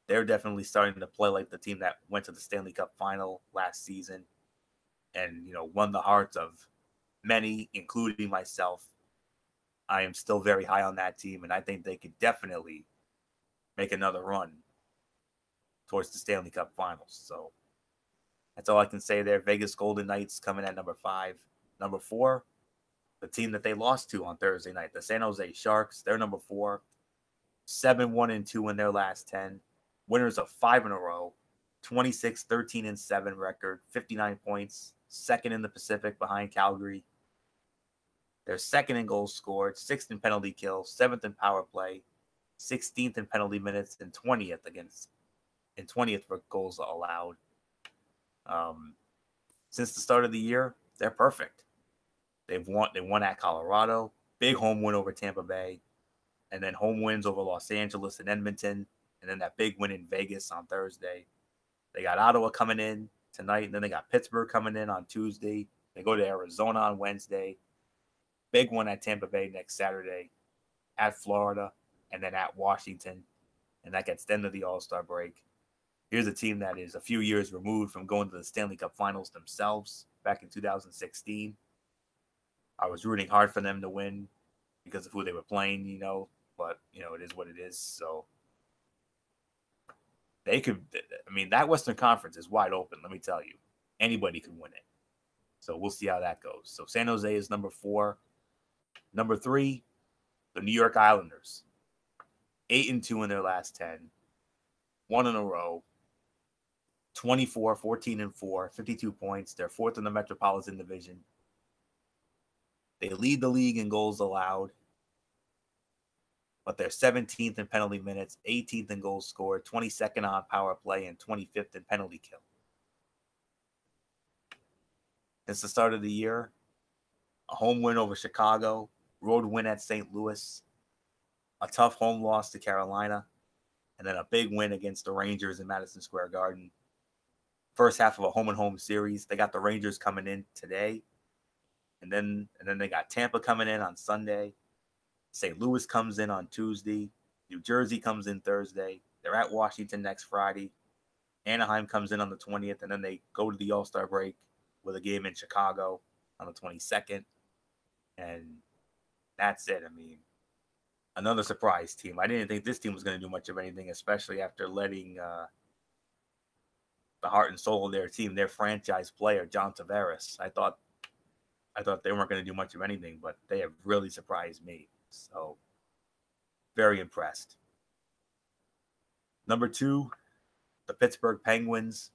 they're definitely starting to play like the team that went to the Stanley Cup final last season and, won the hearts of many, including myself. I am still very high on that team, and I think they could definitely make another run towards the Stanley Cup finals. So that's all I can say there. Vegas Golden Knights coming at number 5. Number 4, the team that they lost to on Thursday night, the San Jose Sharks. They're number 4, 7-1-2 in their last 10. Winners of 5 in a row, 26-13-7 record, 59 points, 2nd in the Pacific behind Calgary. They're 2nd in goals scored, 6th in penalty kill, 7th in power play, 16th in penalty minutes, and 20th for goals allowed. Since the start of the year, they're perfect. They won at Colorado, big home win over Tampa Bay, and then home wins over Los Angeles and Edmonton, and then that big win in Vegas on Thursday. They got Ottawa coming in, tonight, and then they got Pittsburgh coming in on Tuesday. They go to Arizona on Wednesday. Big one at Tampa Bay next Saturday, at Florida, and then at Washington. And that gets the end of the All-Star break. Here's a team that is a few years removed from going to the Stanley Cup Finals themselves back in 2016. I was rooting hard for them to win because of who they were playing, but, it is what it is. So they could, that Western Conference is wide open, let me tell you. Anybody can win it. So we'll see how that goes. So San Jose is number 4. Number 3, the New York Islanders. 8-2 in their last 10. 1 in a row. 24, 14-4, 52 points. They're 4th in the Metropolitan Division. They lead the league in goals allowed, but they're 17th in penalty minutes, 18th in goals scored, 22nd on power play, and 25th in penalty kill. Since the start of the year, a home win over Chicago, road win at St. Louis, a tough home loss to Carolina, and then a big win against the Rangers in Madison Square Garden. First half of a home-and-home series. They got the Rangers coming in today, and then they got Tampa coming in on Sunday. St. Louis comes in on Tuesday. New Jersey comes in Thursday. They're at Washington next Friday. Anaheim comes in on the 20th, and then they go to the All-Star break with a game in Chicago on the 22nd. And that's it. Another surprise team. I didn't think this team was going to do much of anything, especially after letting the heart and soul of their team, their franchise player, John Tavares. I thought they weren't going to do much of anything, but they have really surprised me. So, very impressed. Number 2, the Pittsburgh Penguins.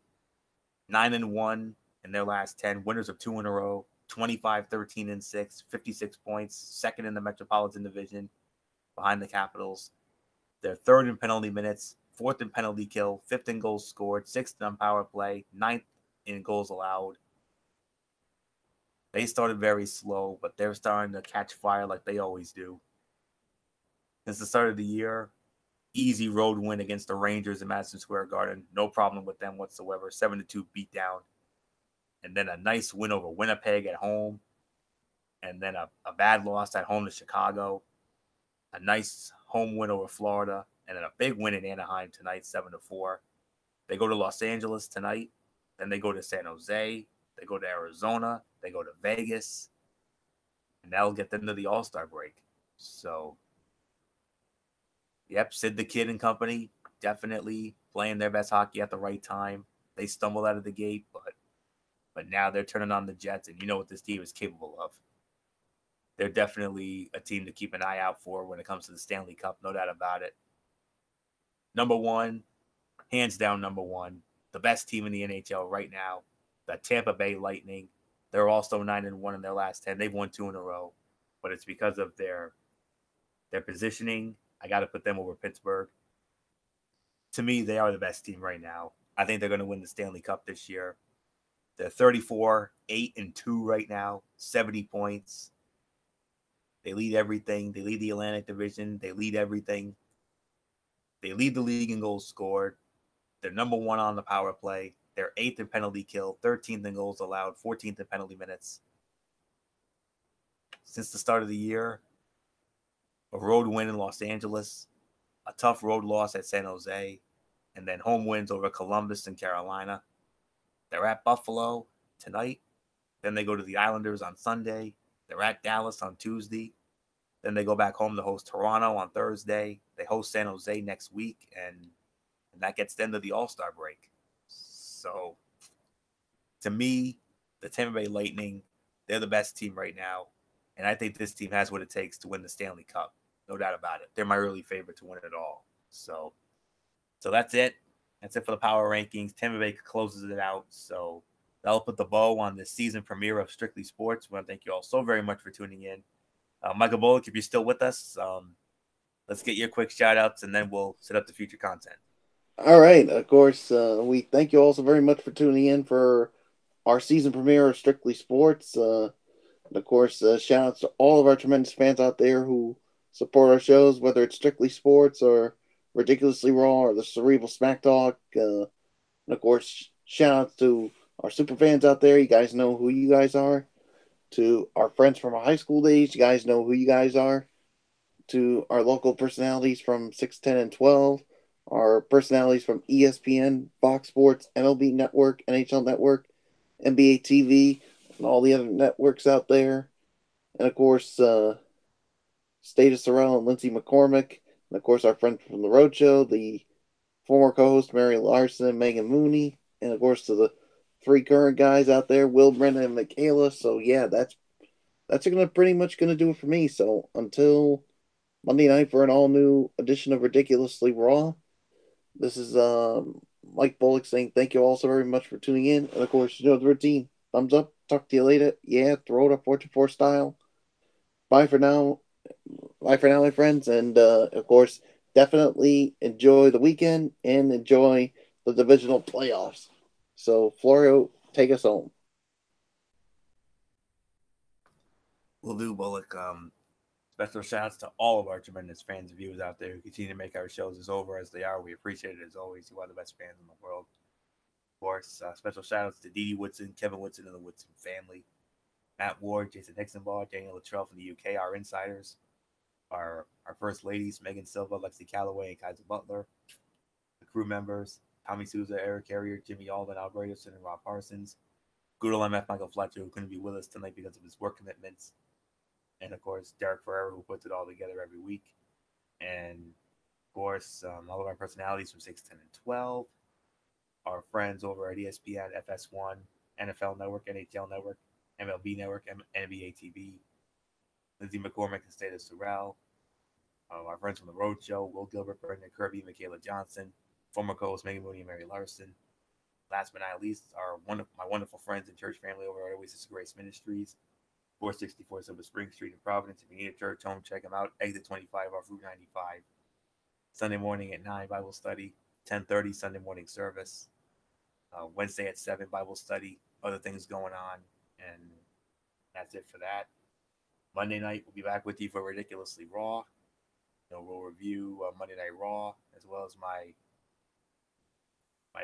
9-1 in their last 10. Winners of 2 in a row. 25, 13-6, 56 points. 2nd in the Metropolitan Division behind the Capitals. They're 3rd in penalty minutes. 4th in penalty kill. 5th in goals scored. 6th on power play. 9th in goals allowed. They started very slow, but they're starting to catch fire like they always do. Since the start of the year, easy road win against the Rangers in Madison Square Garden. No problem with them whatsoever. 7-2 beatdown. And then a nice win over Winnipeg at home. And then a bad loss at home to Chicago. A nice home win over Florida. And then a big win in Anaheim tonight, 7-4. They go to Los Angeles tonight. Then they go to San Jose. They go to Arizona. They go to Vegas. And that'll get them to the All-Star break. So, yep, Sid the Kid and company definitely playing their best hockey at the right time. They stumbled out of the gate, but now they're turning on the Jets, and you know what this team is capable of. They're definitely a team to keep an eye out for when it comes to the Stanley Cup, no doubt about it. Number 1, hands down number 1, the best team in the NHL right now, the Tampa Bay Lightning. They're also 9-1 in their last 10. They've won 2 in a row, but it's because of their positioning. I got to put them over Pittsburgh. To me, they are the best team right now. I think they're going to win the Stanley Cup this year. They're 34, 8-2 right now, 70 points. They lead everything. They lead the Atlantic Division. They lead everything. They lead the league in goals scored. They're number 1 on the power play. They're 8th in penalty kill, 13th in goals allowed, 14th in penalty minutes. Since the start of the year, a road win in Los Angeles, a tough road loss at San Jose, and then home wins over Columbus and Carolina. They're at Buffalo tonight. Then they go to the Islanders on Sunday. They're at Dallas on Tuesday. Then they go back home to host Toronto on Thursday. They host San Jose next week, and that gets them to the All-Star break. So, to me, the Tampa Bay Lightning, they're the best team right now, and I think this team has what it takes to win the Stanley Cup. No doubt about it. They're my early favorite to win it all. So that's it. That's it for the power rankings. Tampa Bay closes it out. So that'll put the bow on the season premiere of Strictly Sports. I want to thank you all so very much for tuning in. Michael Bullock, if you're still with us, let's get your quick shout-outs, and then we'll set up the future content. All right. Of course, we thank you all so very much for tuning in for our season premiere of Strictly Sports. And of course, shout-outs to all of our tremendous fans out there who support our shows, whether it's Strictly Sports or Ridiculously Raw or the Cerebral Smack Talk. And of course, shout-outs to our super fans out there, you guys know who you guys are. To our friends from our high school days, you guys know who you guys are. To our local personalities from 6, 10, and 12, our personalities from ESPN, Fox Sports, MLB Network, NHL Network, NBA TV, and all the other networks out there. And of course, Status Sorrell and Lindsey McCormick. And of course, our friend from the Roadshow, the former co-host Mary Larson and Megan Mooney. And of course, to the three current guys out there, Will, Brennan, and Michaela. So yeah, that's gonna pretty much gonna do it for me. So until Monday night for an all new edition of Ridiculously Raw, this is Mike Bullock saying thank you all so very much for tuning in. And of course, you know the routine. Thumbs up. Talk to you later. Yeah, throw it up 424 style. Bye for now. Bye for now, my friends. And of course, definitely enjoy the weekend and enjoy the divisional playoffs. So, Florio, take us home. Will do, Bullock. Special shouts to all of our tremendous fans and viewers out there who continue to make our shows as over as they are. We appreciate it as always. You are the best fans in the world. Of course, special shout outs to Dee Dee Woodson, Kevin Woodson, and the Woodson family. Matt Ward, Jason Hixenbaugh, Daniel Luttrell from the UK, our insiders, our first ladies, Megan Silva, Lexi Calloway, and Kaiser Butler, the crew members, Tommy Souza, Eric Carrier, Jimmy Alden, Al Braderson, and Rob Parsons, good old MF Michael Fletcher, who couldn't be with us tonight because of his work commitments, and of course, Derek Ferreira, who puts it all together every week, and of course, all of our personalities from 6, 10, and 12, our friends over at ESPN, FS1, NFL Network, NHL Network, MLB Network, NBA TV, Lindsey McCormick and Status Sorrell, our friends from the Roadshow, Will Gilbert, Brendan Kirby, Michaela Johnson, former co-host Megan Mooney and Mary Larson. Last but not least, my wonderful friends and church family over at Oasis Grace Ministries, 464 Silver Spring Street in Providence. If you need a church home, check them out. Exit 25 off Route 95. Sunday morning at 9, Bible study. 10:30 Sunday morning service. Wednesday at 7, Bible study. Other things going on. And that's it for that. Monday night, we'll be back with you for Ridiculously Raw. We'll review Monday Night Raw as well as my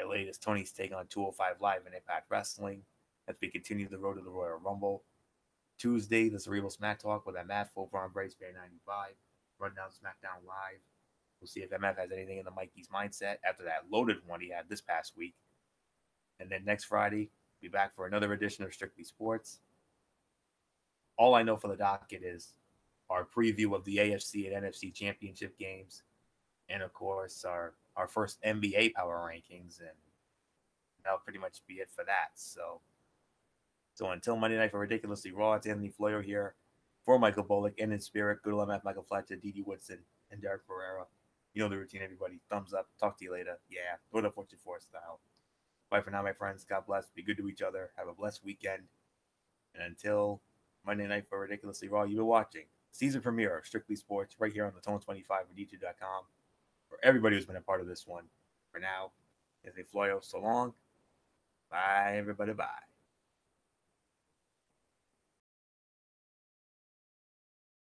latest Tony's take on 205 Live and Impact Wrestling as we continue the road to the Royal Rumble. Tuesday, the Cerebral Smack Talk with MF over on Brace Bear 95. Run down SmackDown Live. We'll see if MF has anything in the Mikey's mindset after that loaded one he had this past week. And then next Friday, be back for another edition of Strictly Sports. All I know for the docket is our preview of the AFC and NFC championship games, and of course our first NBA power rankings, and that'll pretty much be it for that. So until Monday night for Ridiculously Raw, it's Anthony Floyo here for Michael Bullock, and in spirit, good old MF Michael Fletcher, Dee Dee Woodson, and Derek Ferreira. You know the routine, everybody. Thumbs up. Talk to you later. Yeah, throw it up 424 style. Bye for now, my friends. God bless. Be good to each other. Have a blessed weekend. And until Monday night for Ridiculously Raw, you've been watching season premiere of Strictly Sports right here on the Tone 25 with YouTube.com. For everybody who's been a part of this one. For now, Anthony Floyo, so long. Bye, everybody. Bye.